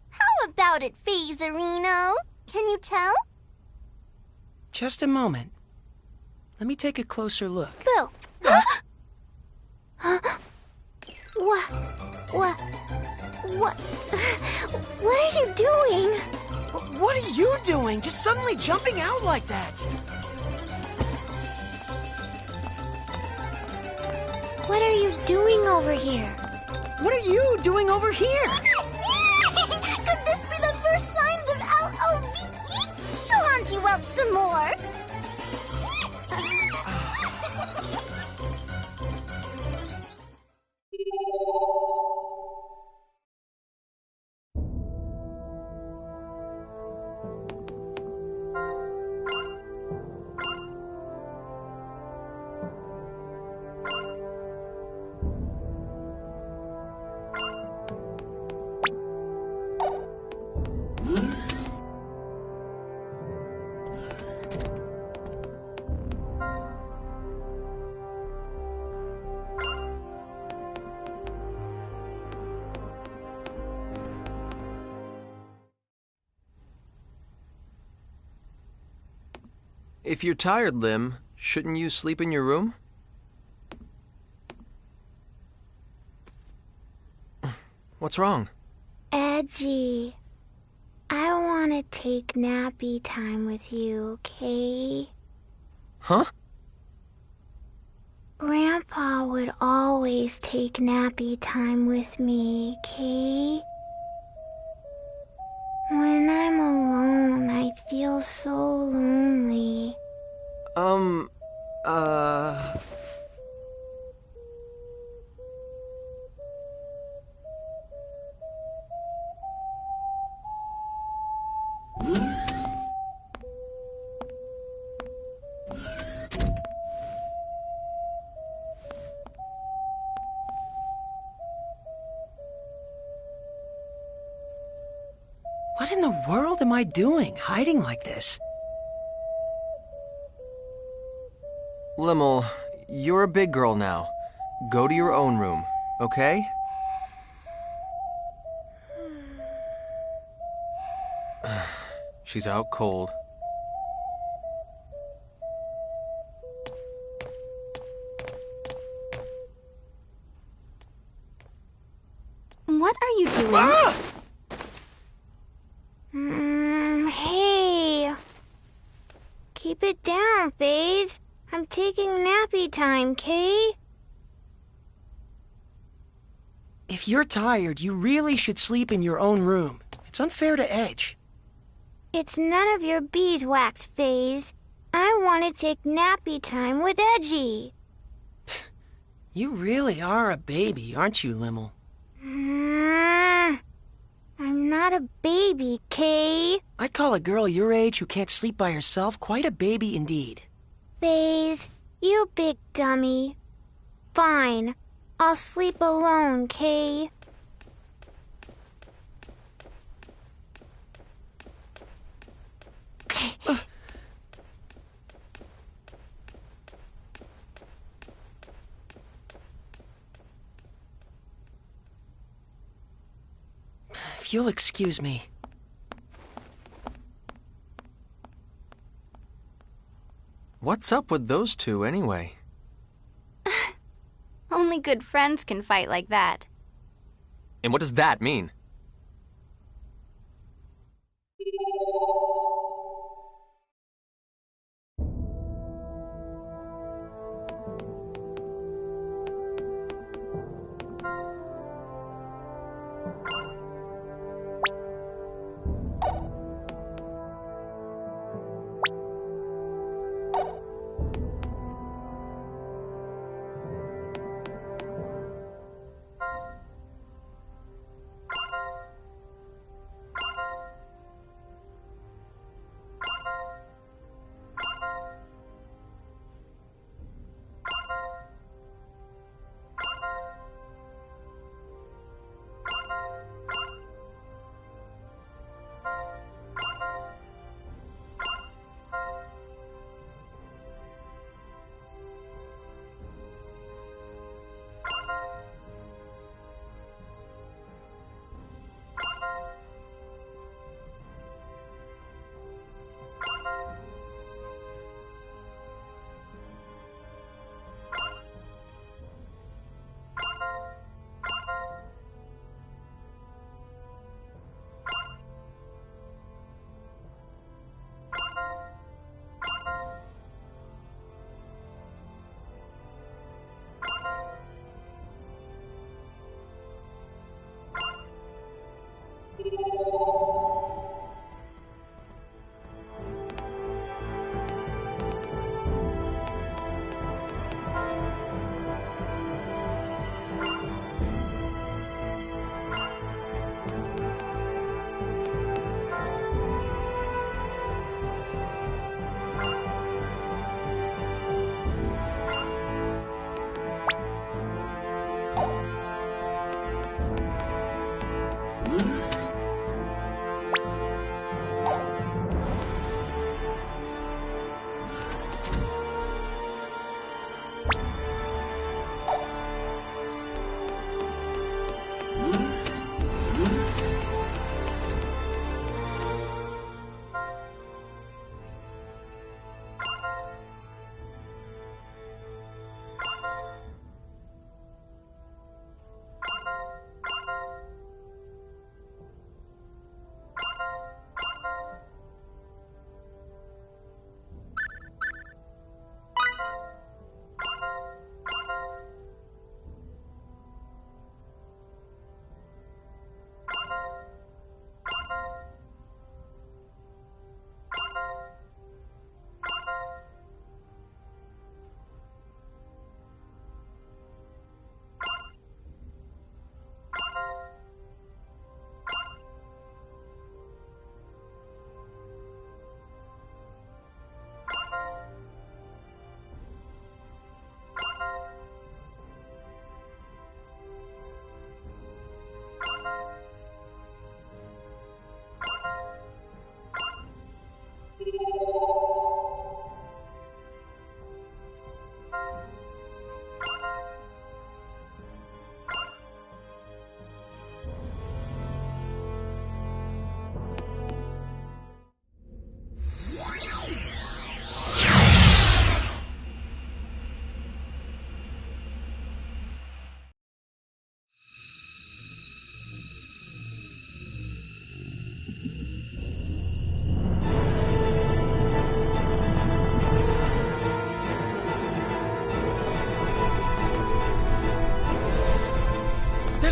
How about it, Phasarino? Can you tell? Just a moment. Let me take a closer look. Boo. What? What are you doing? What are you doing? Just suddenly jumping out like that? What are you doing over here? What are you doing over here? Could this be the first signs of LOVE? She'll hunt you up some more. If you're tired, Lim, shouldn't you sleep in your room? What's wrong? Edgy. I want to take nappy time with you, okay? Huh? Grandpa would always take nappy time with me, Kay. When I'm alone, I feel so lonely. What in the world am I doing, hiding like this? Limmel, you're a big girl now. Go to your own room, okay? She's out cold. What are you doing? Ah! Hey. Keep it down, FaZe. I'm taking nappy time, Kay. If you're tired, you really should sleep in your own room. It's unfair to Edge. It's none of your beeswax, FaZe. I want to take nappy time with Edgy. You really are a baby, aren't you, Limmel? I'm not a baby, Kay. I'd call a girl your age who can't sleep by herself quite a baby indeed. FaZe, you big dummy. Fine. I'll sleep alone, Kay. If you'll excuse me. What's up with those two, anyway? Only good friends can fight like that. And what does that mean?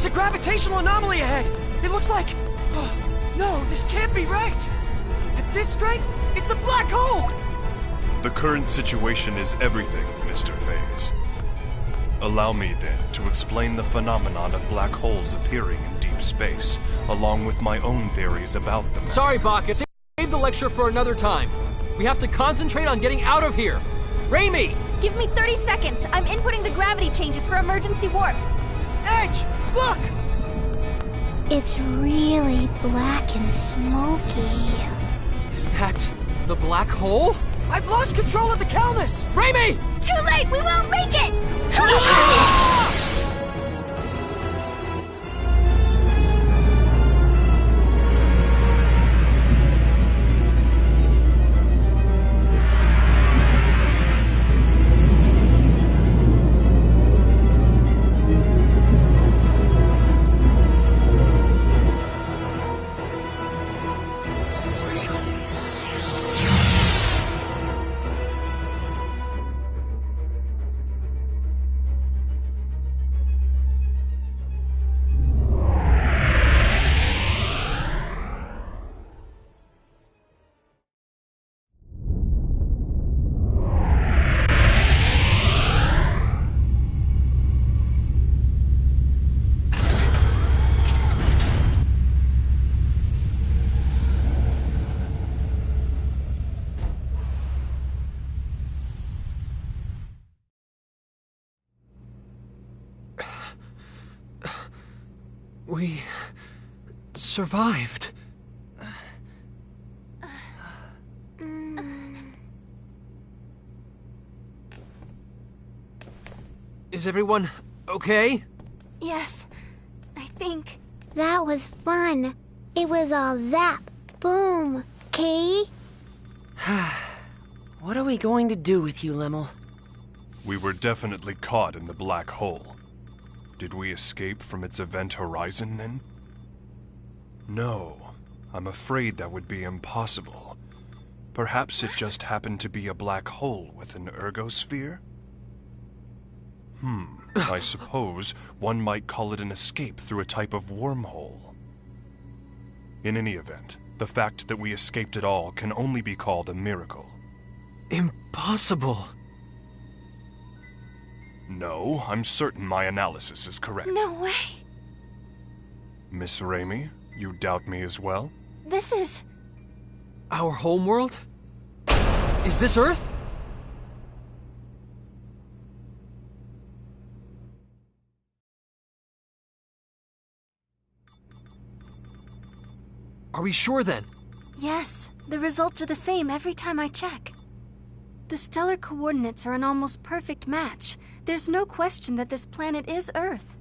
There's a gravitational anomaly ahead! It looks like... Oh, no, this can't be right! At this strength, it's a black hole! The current situation is everything, Mr. Phase. Allow me, then, to explain the phenomenon of black holes appearing in deep space, along with my own theories about them. Sorry, Bacchus. Save the lecture for another time. We have to concentrate on getting out of here. Raimi! Give me 30 seconds. I'm inputting the gravity changes for emergency warp. Edge, look! It's really black and smoky. Is that the black hole? I've lost control of the Calnus! Raimi! Too late! We won't make it! We survived. Is everyone okay? Yes, I think. That was fun. It was all zap, boom, Kay? What are we going to do with you, Limmel? We were definitely caught in the black hole. Did we escape from its event horizon, then? No, I'm afraid that would be impossible. Perhaps it just happened to be a black hole with an ergosphere? I suppose one might call it an escape through a type of wormhole. In any event, the fact that we escaped at all can only be called a miracle. Impossible. No, I'm certain my analysis is correct. No way. Miss Raimi, you doubt me as well? This is... Our homeworld? Is this Earth? Are we sure then? Yes, the results are the same every time I check. The stellar coordinates are an almost perfect match. There's no question that this planet is Earth.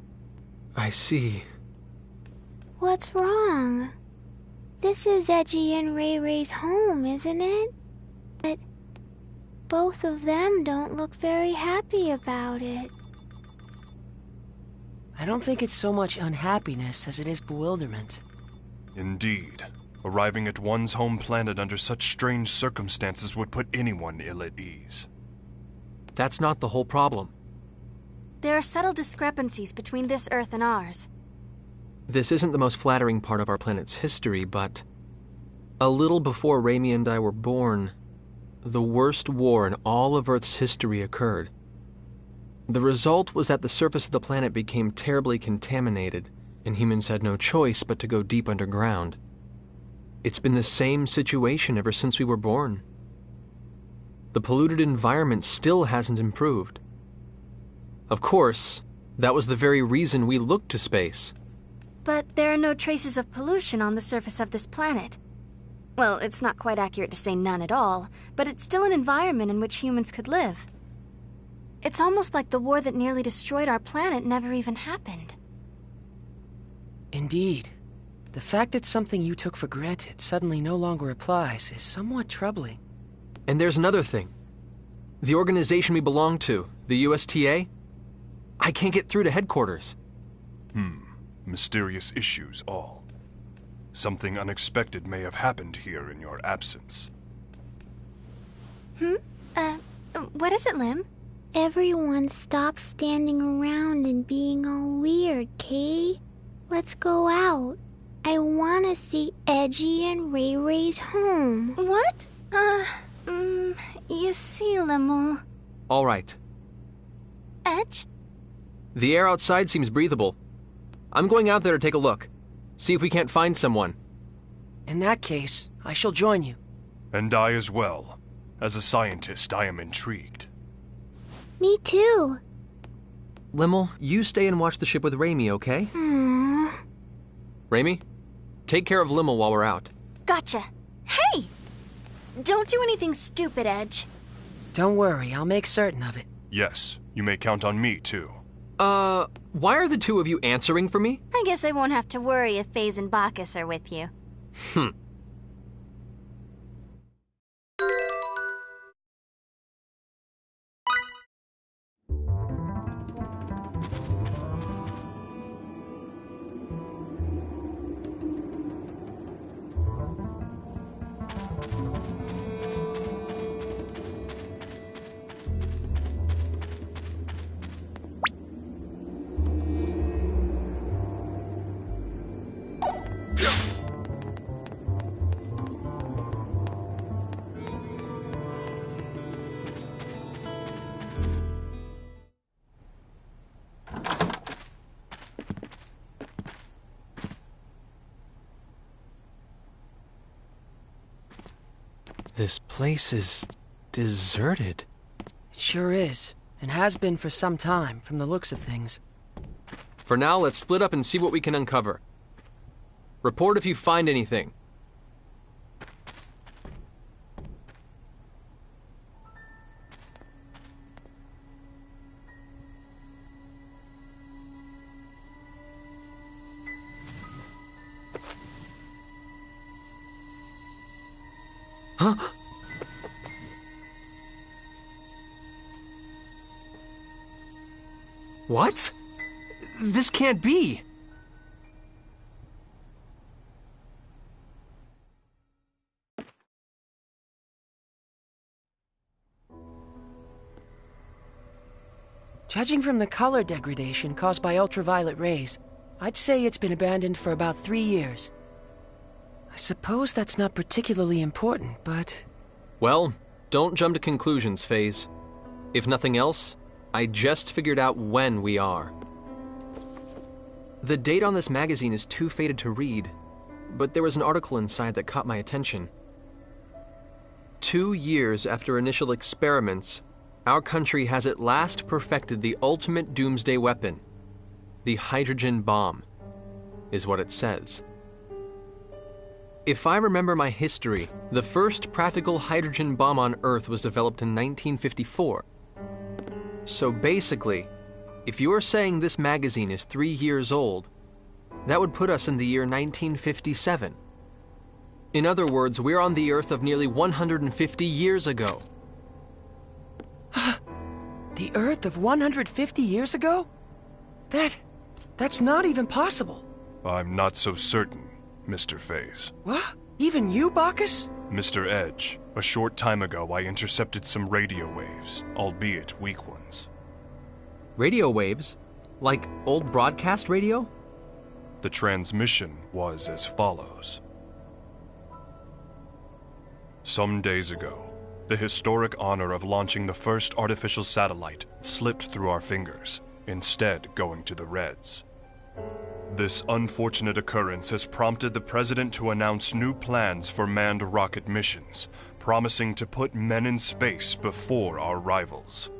I see. What's wrong? This is Edgy and Ray Ray's home, isn't it? But both of them don't look very happy about it. I don't think it's so much unhappiness as it is bewilderment. Indeed. Arriving at one's home planet under such strange circumstances would put anyone ill at ease. That's not the whole problem. There are subtle discrepancies between this Earth and ours. This isn't the most flattering part of our planet's history, but a little before Raimi and I were born, the worst war in all of Earth's history occurred. The result was that the surface of the planet became terribly contaminated, and humans had no choice but to go deep underground. It's been the same situation ever since we were born. The polluted environment still hasn't improved. Of course, that was the very reason we looked to space. But there are no traces of pollution on the surface of this planet. Well, it's not quite accurate to say none at all, but it's still an environment in which humans could live. It's almost like the war that nearly destroyed our planet never even happened. Indeed. The fact that something you took for granted suddenly no longer applies is somewhat troubling. And there's another thing. The organization we belong to, the USTA, I can't get through to headquarters. Mysterious issues all. Something unexpected may have happened here in your absence. What is it, Lim? Everyone stop standing around and being all weird, Kay. Let's go out. I want to see Edgy and Ray Ray's home. What? You see, Lemel. All right. Edge? The air outside seems breathable. I'm going out there to take a look. See if we can't find someone. In that case, I shall join you. And I as well. As a scientist, I am intrigued. Me too. Lemel, you stay and watch the ship with Raimi, okay? Raimi, take care of Lemel while we're out. Gotcha. Hey! Don't do anything stupid, Edge. Don't worry, I'll make certain of it. Yes, you may count on me, too. Why are the two of you answering for me? I guess I won't have to worry if FaZe and Bacchus are with you. This place is deserted. It sure is, and has been for some time, from the looks of things. For now, let's split up and see what we can uncover. Report if you find anything. Huh? What? This can't be. Judging from the color degradation caused by ultraviolet rays, I'd say it's been abandoned for about 3 years. I suppose that's not particularly important, but... Well, don't jump to conclusions, FaZe. If nothing else, I just figured out when we are. The date on this magazine is too faded to read, but there was an article inside that caught my attention. 2 years after initial experiments, our country has at last perfected the ultimate doomsday weapon. The hydrogen bomb, is what it says. If I remember my history, the first practical hydrogen bomb on Earth was developed in 1954. So basically, if you're saying this magazine is 3 years old, that would put us in the year 1957. In other words, we're on the Earth of nearly 150 years ago. The Earth of 150 years ago? That's not even possible. I'm not so certain, Mr. FaZe. What? Even you, Bacchus? Mr. Edge, a short time ago I intercepted some radio waves, albeit weak ones. Radio waves? Like old broadcast radio? The transmission was as follows. Some days ago, the historic honor of launching the first artificial satellite slipped through our fingers, instead going to the Reds. This unfortunate occurrence has prompted the President to announce new plans for manned rocket missions, promising to put men in space before our rivals.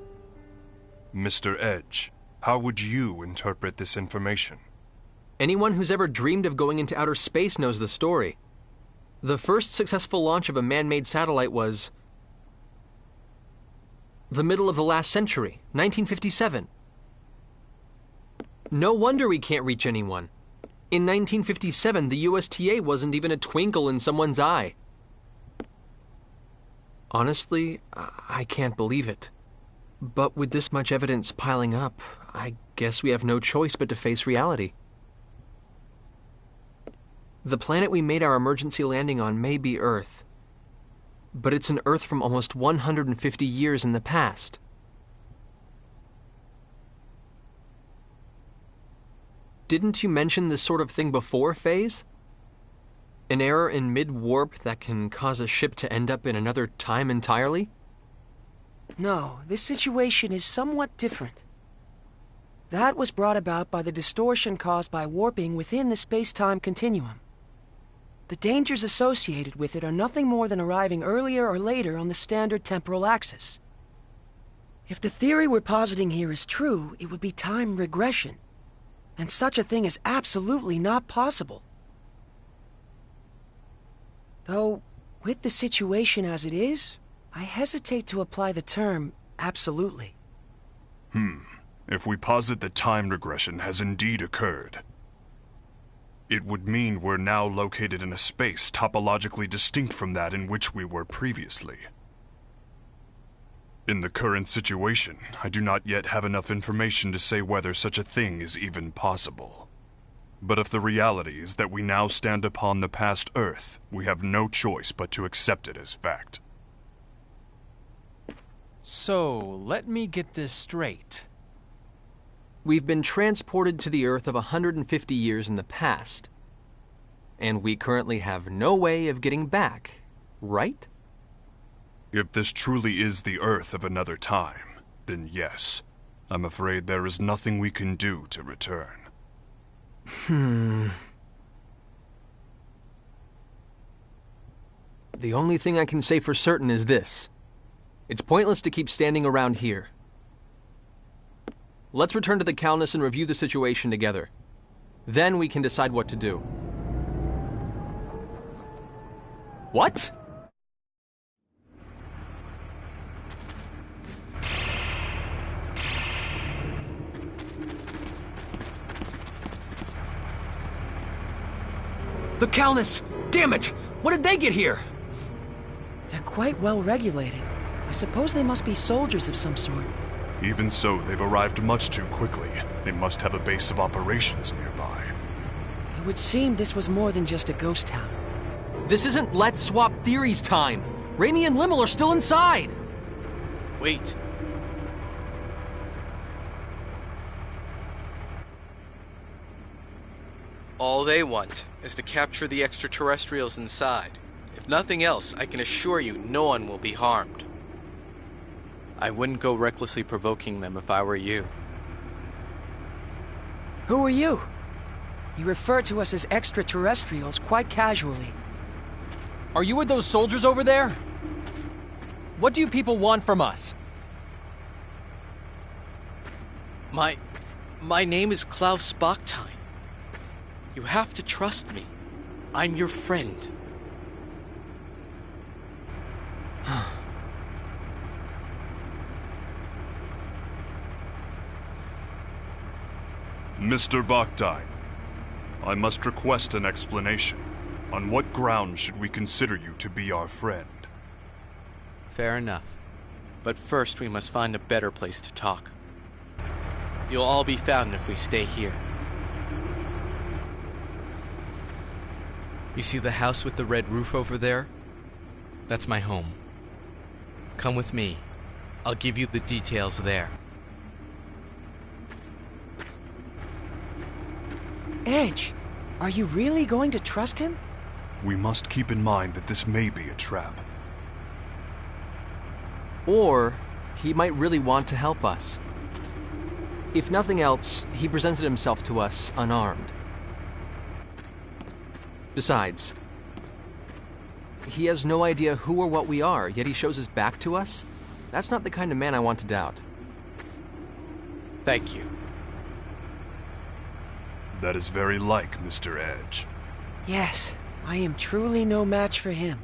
Mr. Edge, how would you interpret this information? Anyone who's ever dreamed of going into outer space knows the story. The first successful launch of a man-made satellite was the middle of the last century, 1957. No wonder we can't reach anyone. In 1957, the USTA wasn't even a twinkle in someone's eye. Honestly, I can't believe it. But with this much evidence piling up, I guess we have no choice but to face reality. The planet we made our emergency landing on may be Earth, but it's an Earth from almost 150 years in the past. Didn't you mention this sort of thing before, Phase? An error in mid-warp that can cause a ship to end up in another time entirely? No, this situation is somewhat different. That was brought about by the distortion caused by warping within the space-time continuum. The dangers associated with it are nothing more than arriving earlier or later on the standard temporal axis. If the theory we're positing here is true, it would be time regression. And such a thing is absolutely not possible. Though, with the situation as it is, I hesitate to apply the term absolutely. If we posit that time regression has indeed occurred, it would mean we're now located in a space topologically distinct from that in which we were previously. In the current situation, I do not yet have enough information to say whether such a thing is even possible. But if the reality is that we now stand upon the past Earth, we have no choice but to accept it as fact. So, let me get this straight. We've been transported to the Earth of 150 years in the past. And we currently have no way of getting back, right? If this truly is the Earth of another time, then yes. I'm afraid there is nothing we can do to return. The only thing I can say for certain is this. It's pointless to keep standing around here. Let's return to the Calnus and review the situation together. Then we can decide what to do. What? The Calnus! Damn it! When did they get here? They're quite well regulated. I suppose they must be soldiers of some sort. Even so, they've arrived much too quickly. They must have a base of operations nearby. It would seem this was more than just a ghost town. This isn't Let's Swap Theories time. Raimi and Limmel are still inside. Wait. All they want is to capture the extraterrestrials inside. If nothing else, I can assure you no one will be harmed. I wouldn't go recklessly provoking them if I were you. Who are you? You refer to us as extraterrestrials quite casually. Are you with those soldiers over there? What do you people want from us? My name is Klaus Bachstein. You have to trust me. I'm your friend. Mr. Bachstein, I must request an explanation. On what grounds should we consider you to be our friend? Fair enough. But first we must find a better place to talk. You'll all be found if we stay here. You see the house with the red roof over there? That's my home. Come with me. I'll give you the details there. Edge, are you really going to trust him? We must keep in mind that this may be a trap. Or he might really want to help us. If nothing else, he presented himself to us unarmed. Besides, he has no idea who or what we are, yet he shows his back to us? That's not the kind of man I want to doubt. Thank you. That is very like Mr. Edge. Yes, I am truly no match for him.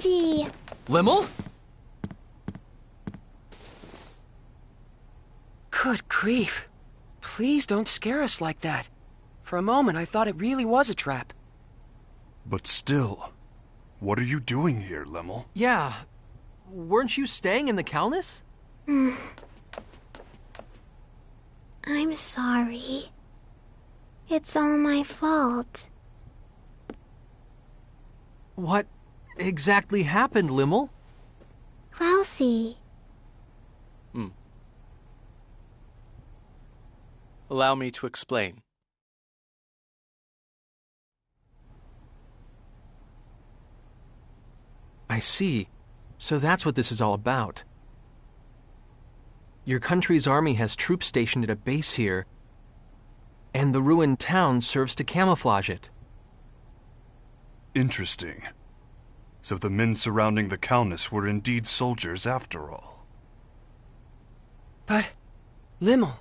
Edgy. Limmel? Good grief. Please don't scare us like that. For a moment, I thought it really was a trap. But still, what are you doing here, Limmel? Yeah. Weren't you staying in the Calnus? I'm sorry. It's all my fault. What exactly happened, Limmel? Klausy. Allow me to explain. I see. So that's what this is all about. Your country's army has troops stationed at a base here, and the ruined town serves to camouflage it. Interesting. So the men surrounding the Calnus were indeed soldiers after all. But, Limmel,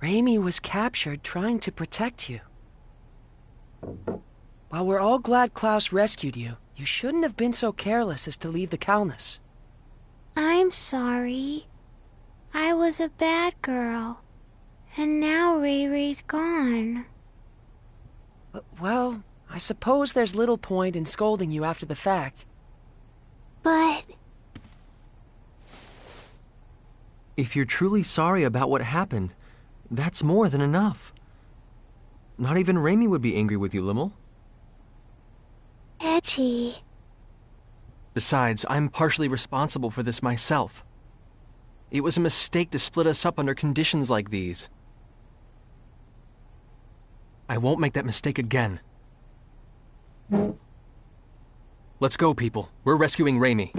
Raimi was captured trying to protect you. While we're all glad Klaus rescued you, you shouldn't have been so careless as to leave the Calnus. I'm sorry. I was a bad girl. And now Ray Ray's gone. Well, I suppose there's little point in scolding you after the fact. But... If you're truly sorry about what happened, that's more than enough. Not even Raimi would be angry with you, Limmel. Edgy. Besides, I'm partially responsible for this myself. It was a mistake to split us up under conditions like these. I won't make that mistake again. Let's go, people. We're rescuing Raimi.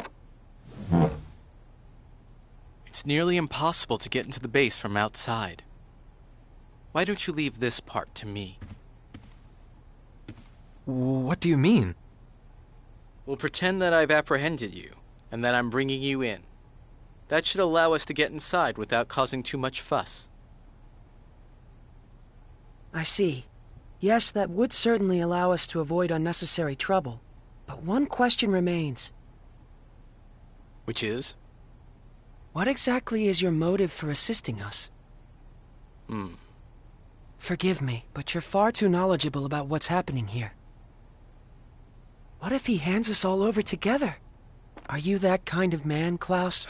It's nearly impossible to get into the base from outside. Why don't you leave this part to me? What do you mean? We'll pretend that I've apprehended you, and that I'm bringing you in. That should allow us to get inside without causing too much fuss. I see. Yes, that would certainly allow us to avoid unnecessary trouble. But one question remains. Which is? What exactly is your motive for assisting us? Forgive me, but you're far too knowledgeable about what's happening here. What if he hands us all over together? Are you that kind of man, Klaus?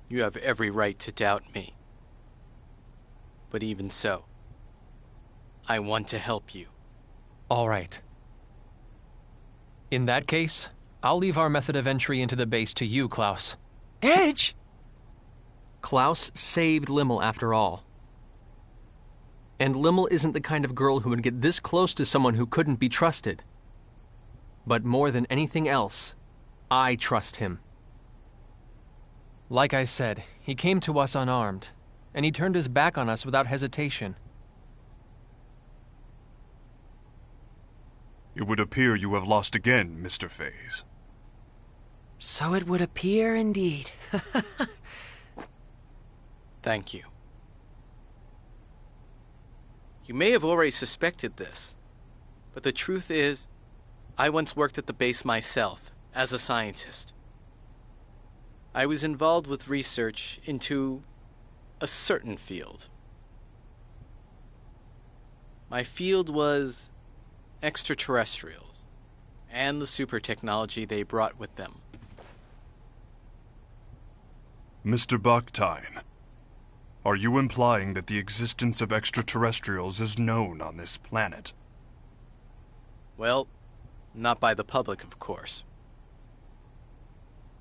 You have every right to doubt me. But even so, I want to help you. All right. In that case, I'll leave our method of entry into the base to you, Klaus. Edge! Klaus saved Limmel after all. And Limmel isn't the kind of girl who would get this close to someone who couldn't be trusted. But more than anything else, I trust him. Like I said, he came to us unarmed, and he turned his back on us without hesitation. It would appear you have lost again, Mr. Faze. So it would appear indeed. Thank you. You may have already suspected this, but the truth is, I once worked at the base myself, as a scientist. I was involved with research into a certain field. My field was extraterrestrials, and the super technology they brought with them. Mr. Bakhtayn, are you implying that the existence of extraterrestrials is known on this planet? Well, not by the public, of course.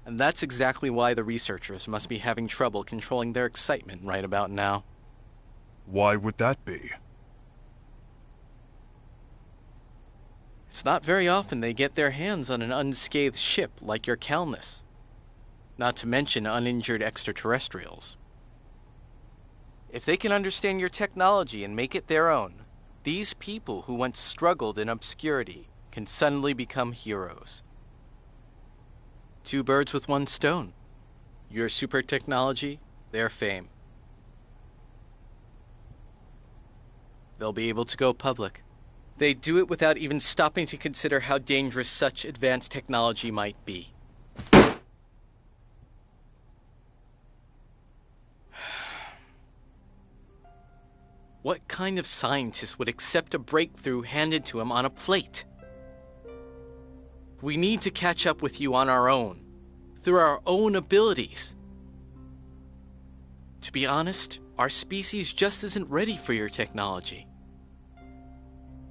And that's exactly why the researchers must be having trouble controlling their excitement right about now. Why would that be? It's not very often they get their hands on an unscathed ship like your Calnus. Not to mention uninjured extraterrestrials. If they can understand your technology and make it their own, these people who once struggled in obscurity can suddenly become heroes. Two birds with one stone. Your super technology, their fame. They'll be able to go public, They do it without even stopping to consider how dangerous such advanced technology might be. What kind of scientist would accept a breakthrough handed to him on a plate? We need to catch up with you on our own, through our own abilities. To be honest, our species just isn't ready for your technology.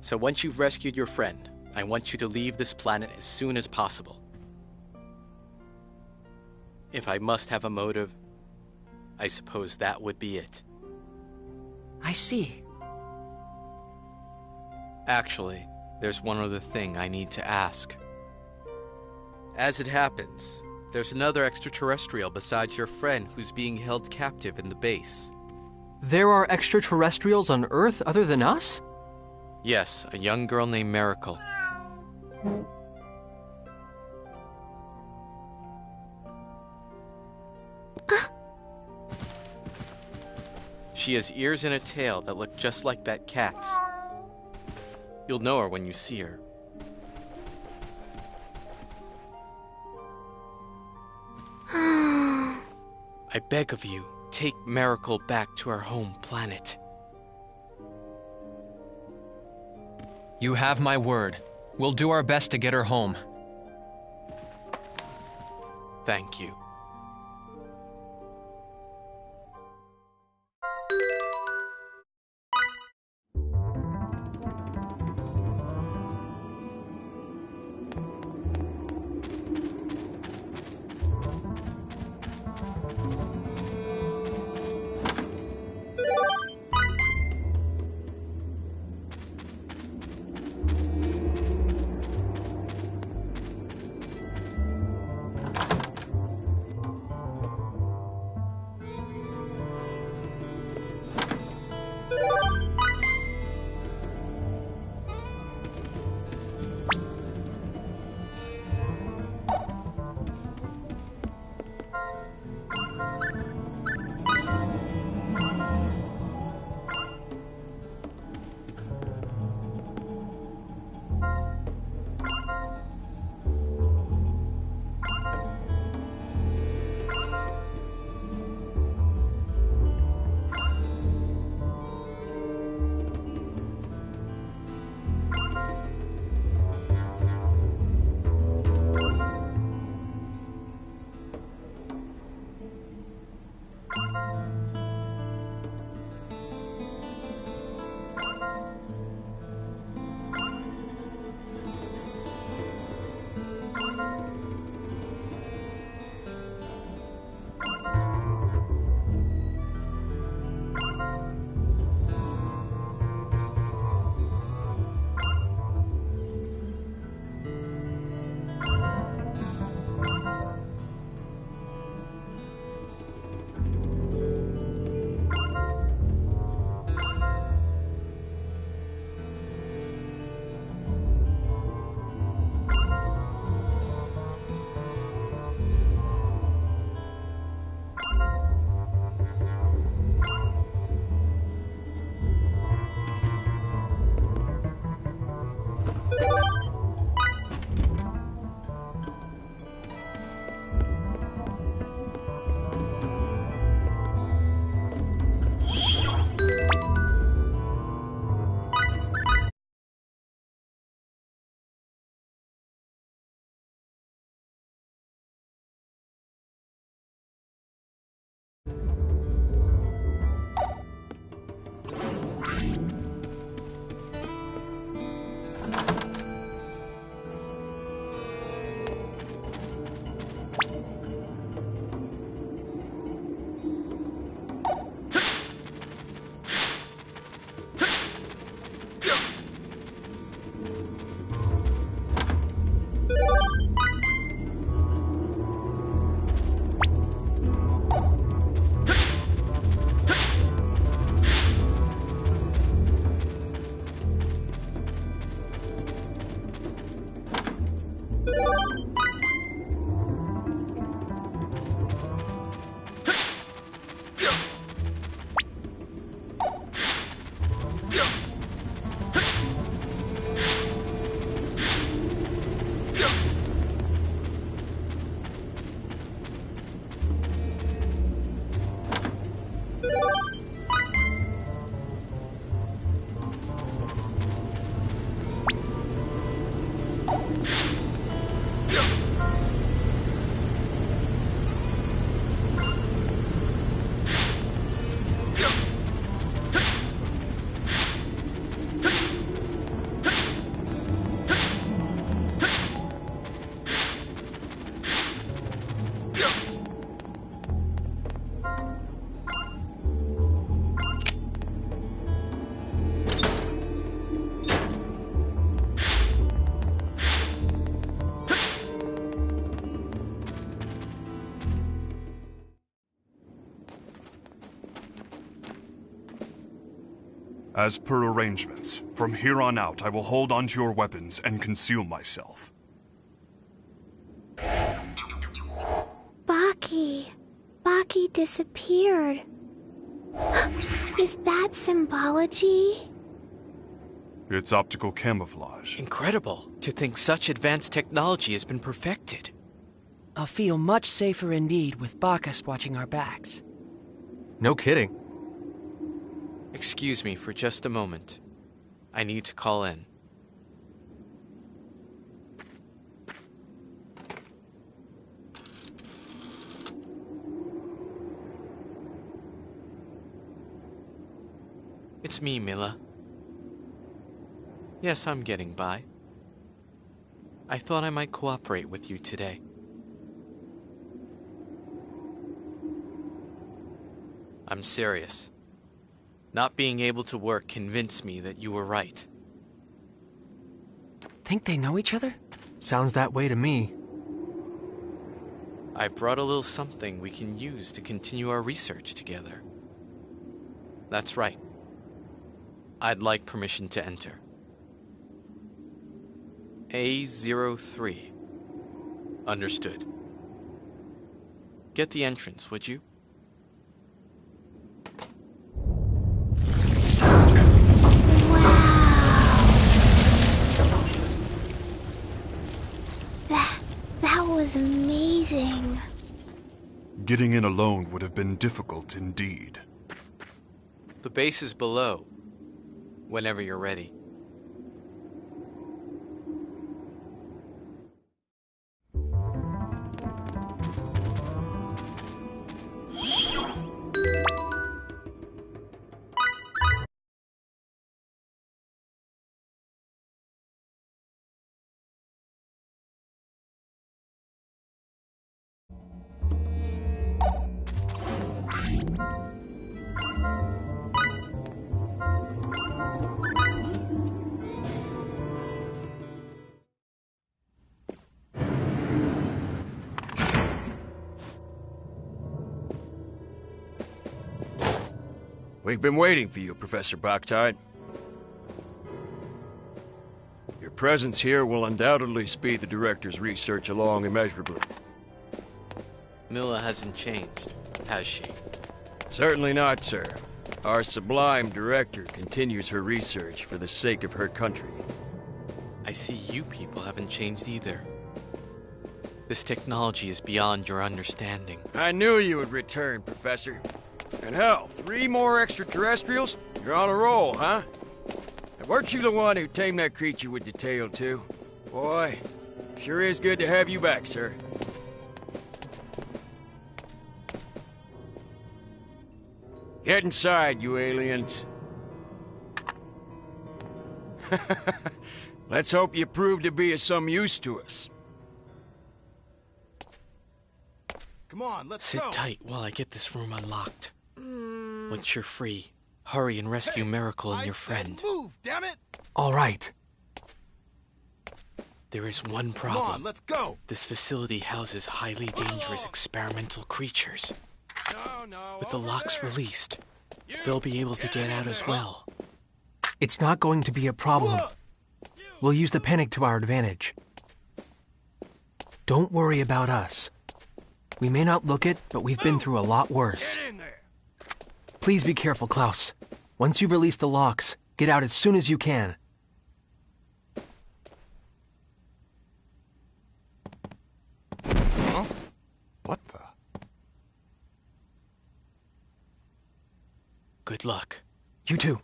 So once you've rescued your friend, I want you to leave this planet as soon as possible. If I must have a motive, I suppose that would be it. I see. Actually, there's one other thing I need to ask. As it happens, there's another extraterrestrial besides your friend who's being held captive in the base. There are extraterrestrials on Earth other than us? Yes, a young girl named Miracle. She has ears and a tail that look just like that cat's. You'll know her when you see her. I beg of you, take Miracle back to our home planet. You have my word. We'll do our best to get her home. Thank you. As per arrangements, from here on out I will hold onto your weapons and conceal myself. Baki. Baki disappeared. Is that symbology? It's optical camouflage. Incredible to think such advanced technology has been perfected. I'll feel much safer indeed with Bacchus watching our backs. No kidding. Excuse me for just a moment. I need to call in. It's me, Mila. Yes, I'm getting by. I thought I might cooperate with you today. I'm serious. Not being able to work convinced me that you were right. Think they know each other? Sounds that way to me. I brought a little something we can use to continue our research together. That's right. I'd like permission to enter. A03. Understood. Get the entrance, would you? That was amazing. Getting in alone would have been difficult indeed. The base is below. Whenever you're ready. We've been waiting for you, Professor Boctite. Your presence here will undoubtedly speed the Director's research along immeasurably. Mila hasn't changed, has she? Certainly not, sir. Our sublime Director continues her research for the sake of her country. I see you people haven't changed either. This technology is beyond your understanding. I knew you would return, Professor. And hell, 3 more extraterrestrials? You're on a roll, huh? And weren't you the one who tamed that creature with the tail, too? Boy, sure is good to have you back, sir. Get inside, you aliens. Let's hope you prove to be of some use to us. Come on, let's Sit go. tight while I get this room unlocked. Once you're free, hurry and rescue Miracle and your friend. Move, damn it! All right. There is one Come problem. on, let's go. This facility houses highly dangerous experimental creatures. With the locks released, they'll be able to get out as well. It's not going to be a problem. We'll use the panic to our advantage. Don't worry about us. We may not look it, but we've been through a lot worse. Get in there! Please be careful, Klaus. Once you've released the locks, get out as soon as you can. Huh? What the? Good luck. You too.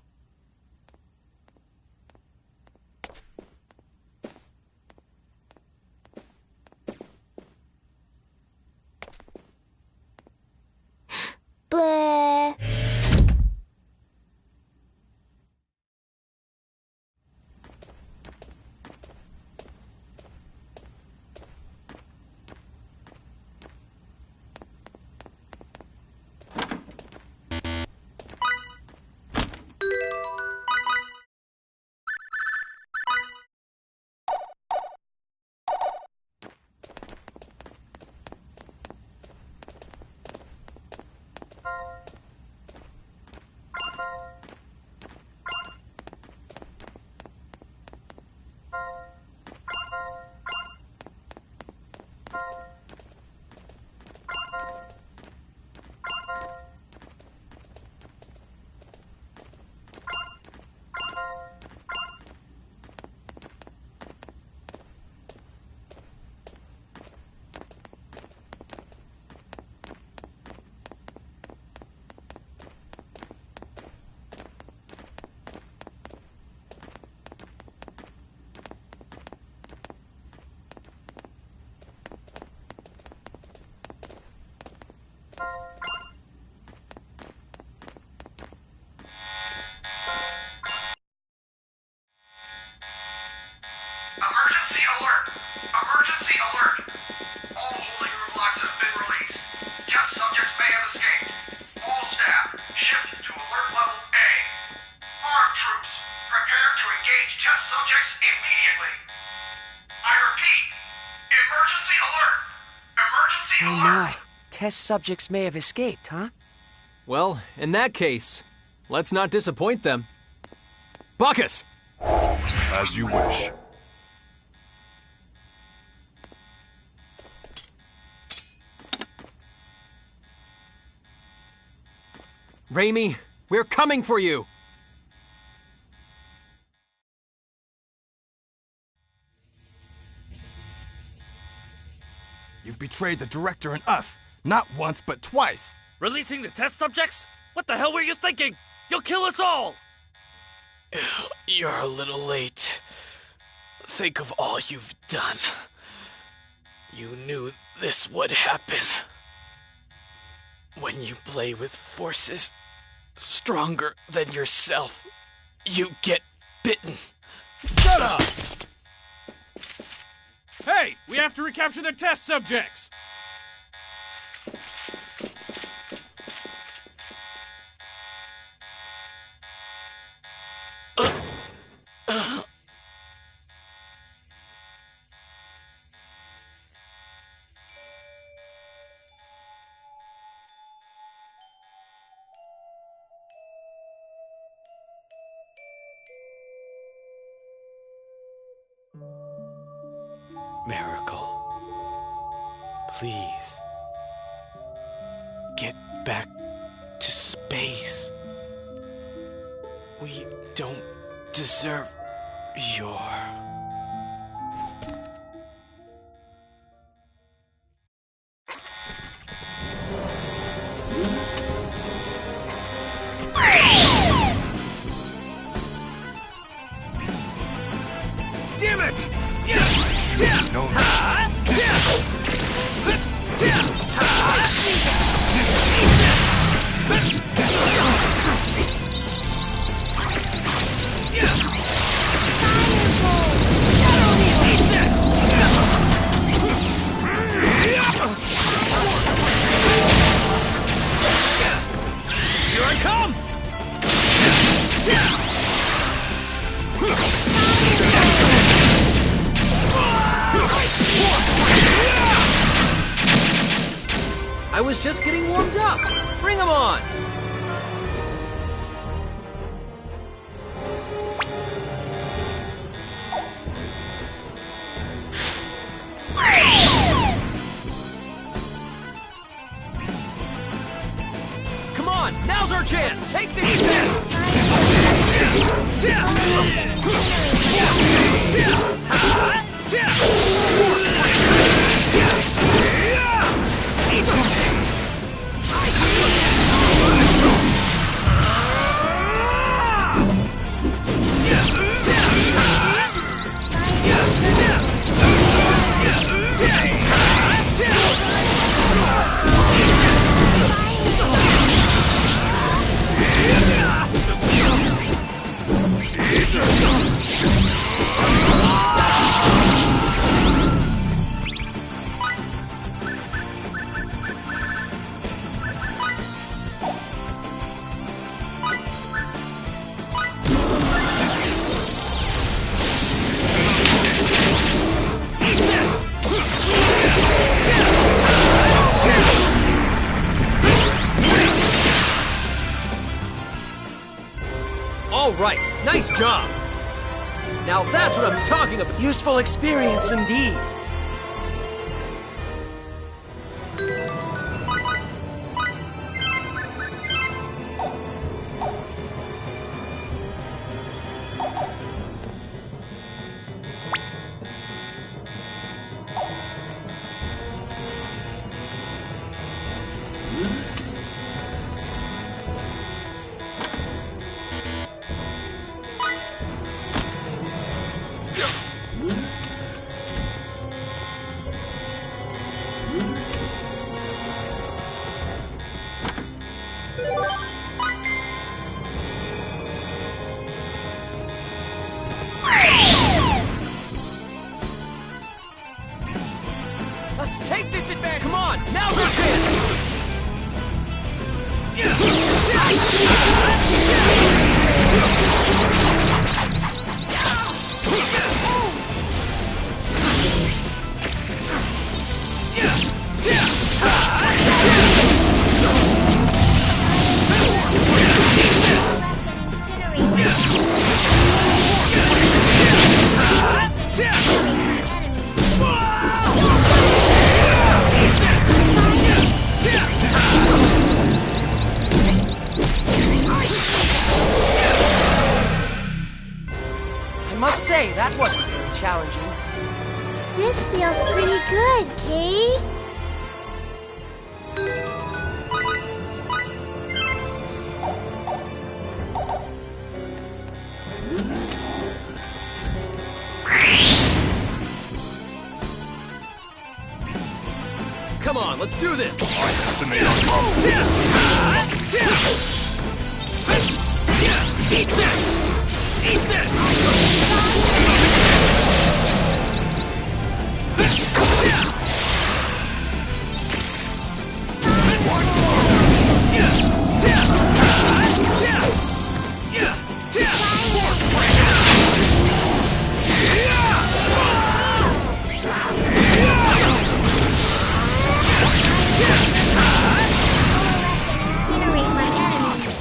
Bleh. shift to alert level A. Armed troops, prepare to engage test subjects immediately. I repeat, emergency alert! Emergency Oh alert! my. Test subjects may have escaped, huh? Well, in that case, let's not disappoint them. Bacchus! As you wish. Raimi, we're coming for you! You've betrayed the director and us. Not once, but twice. Releasing the test subjects? What the hell were you thinking? You'll kill us all! You're a little late. Think of all you've done. You knew this would happen. When you play with forces stronger than yourself, you get bitten. Shut up! Hey, we have to recapture their test subjects! Miracle. Please. Get back to space. We don't deserve your... Damn it! No. Here I come! I was just getting warmed up. Bring 'em on! Come on, now's our chance! Take this test! All right, nice job! Now that's what I'm talking about! Useful experience indeed. must say, that wasn't very challenging. This feels pretty good, Kate. Come on, let's do this! I estimate our problem. Eat this! Eat this! Incinerate my enemies.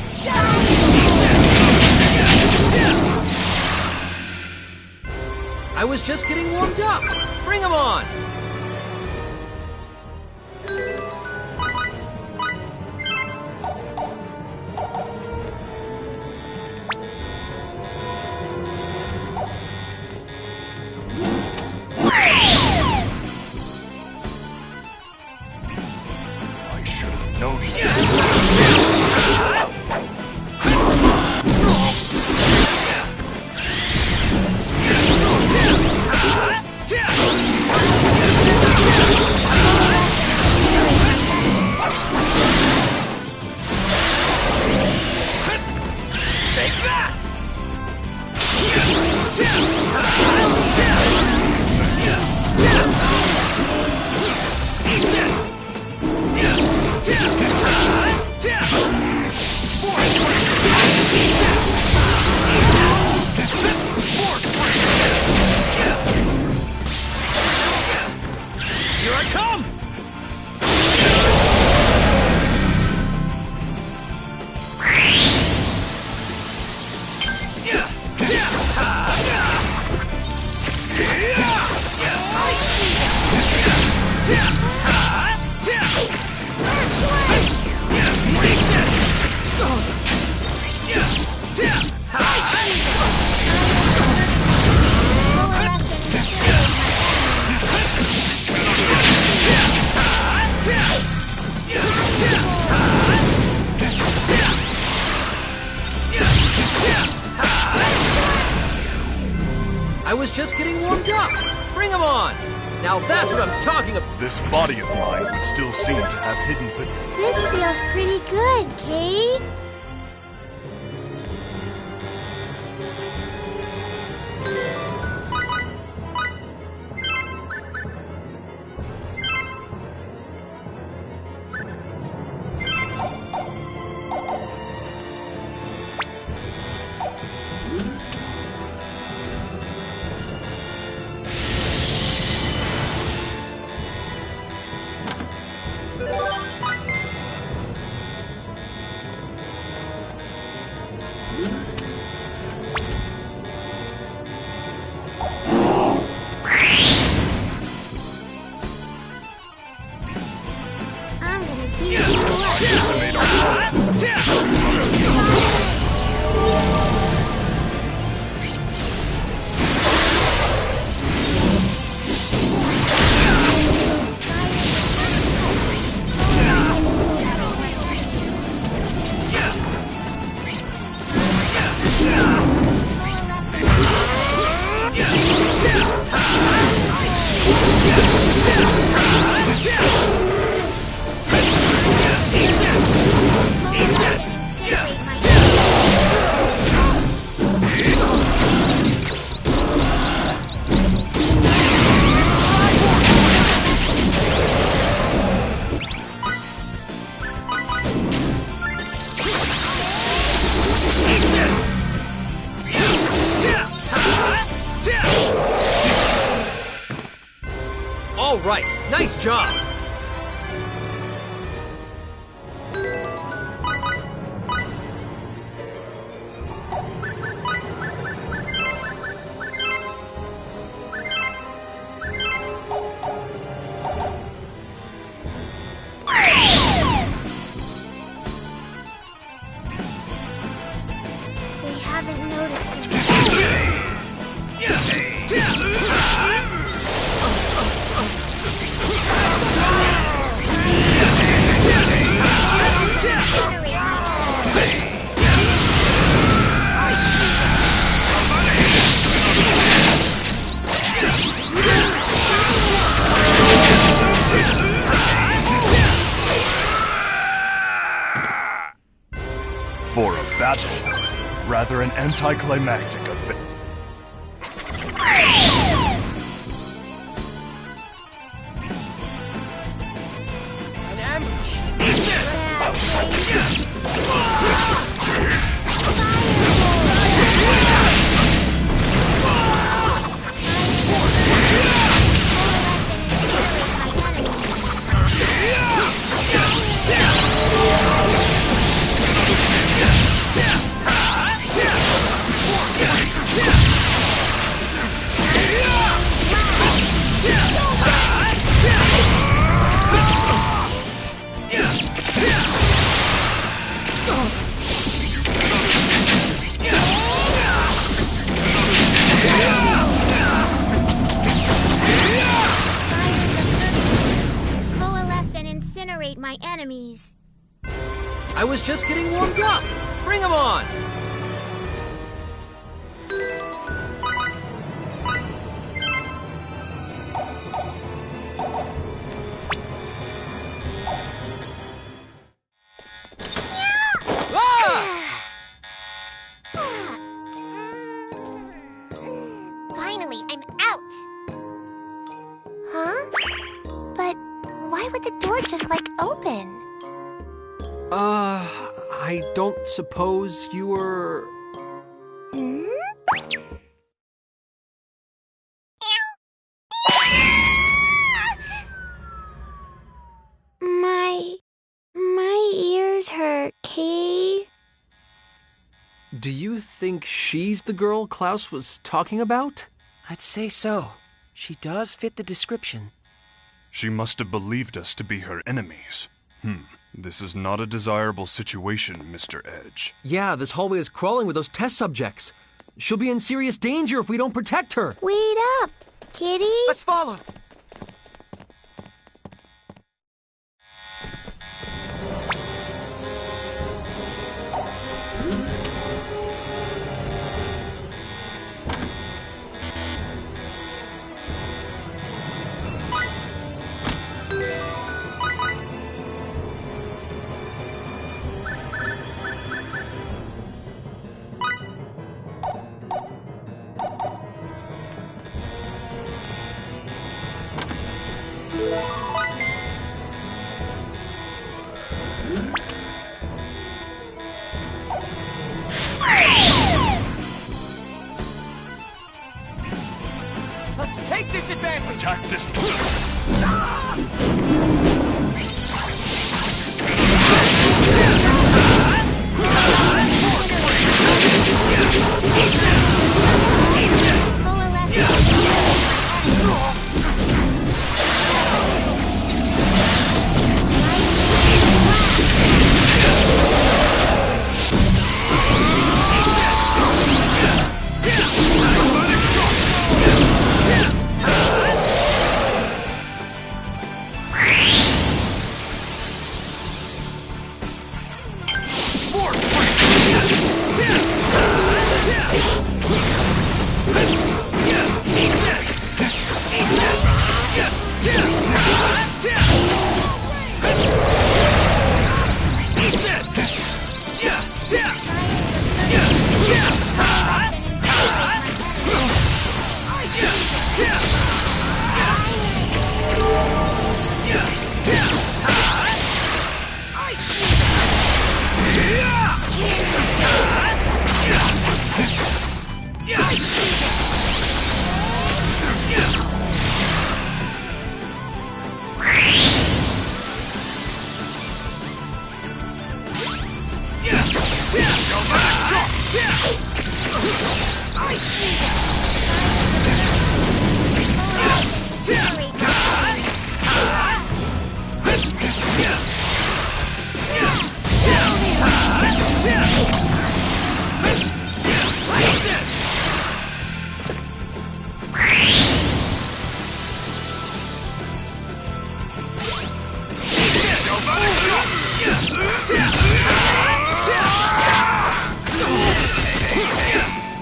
I was just getting warmed up! Bring them on! I should have known it. Take that! Eat Here I come! I was just getting warmed up. Bring them on. Now that's what I'm talking about. This body of mine would still seem to have hidden potential. This feels pretty good, Kate. I'm gonna beat you up. All right, nice job. They haven't noticed it. For a battle, rather an anticlimactic affair. An ambush! Coalesce and incinerate my enemies. I was just getting warmed up. Bring them on. Finally, I'm out! Huh? But why would the door just, open? I don't suppose you were... Hmm? My ears hurt, Kay. Do you think she's the girl Klaus was talking about? I'd say so. She does fit the description. She must have believed us to be her enemies. This is not a desirable situation, Mr. Edge. Yeah, this hallway is crawling with those test subjects. She'll be in serious danger if we don't protect her. Wait up, kitty. Let's follow. Let's take this advantage! Attack distance!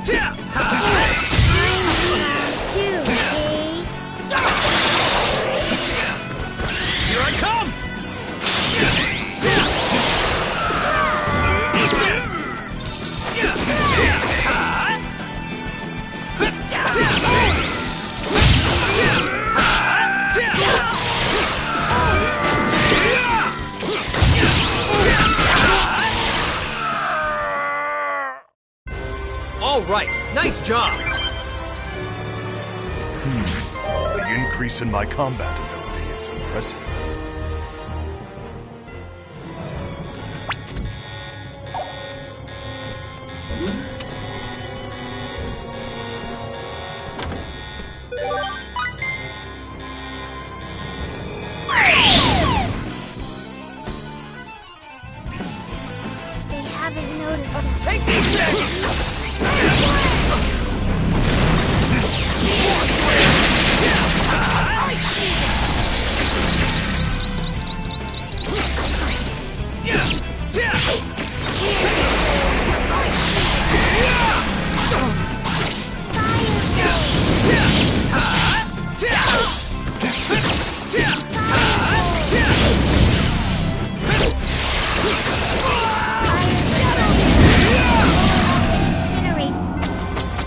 Here I come! Eat All right, nice job! The increase in my combat ability is impressive. They haven't noticed. Let's take these things!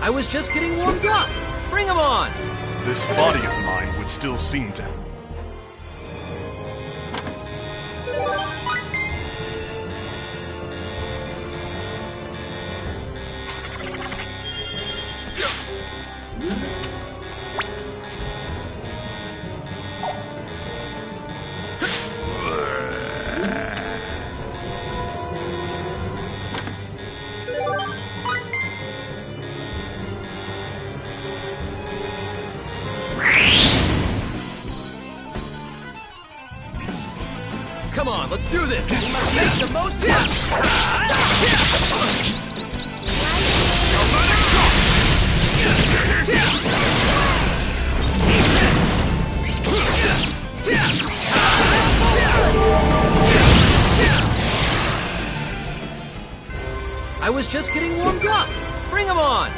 I was just getting warmed up. Bring 'em on! This body of mine would still seem to... Come on, let's do this! We must make the most of it! I was just getting warmed up! Bring 'em on!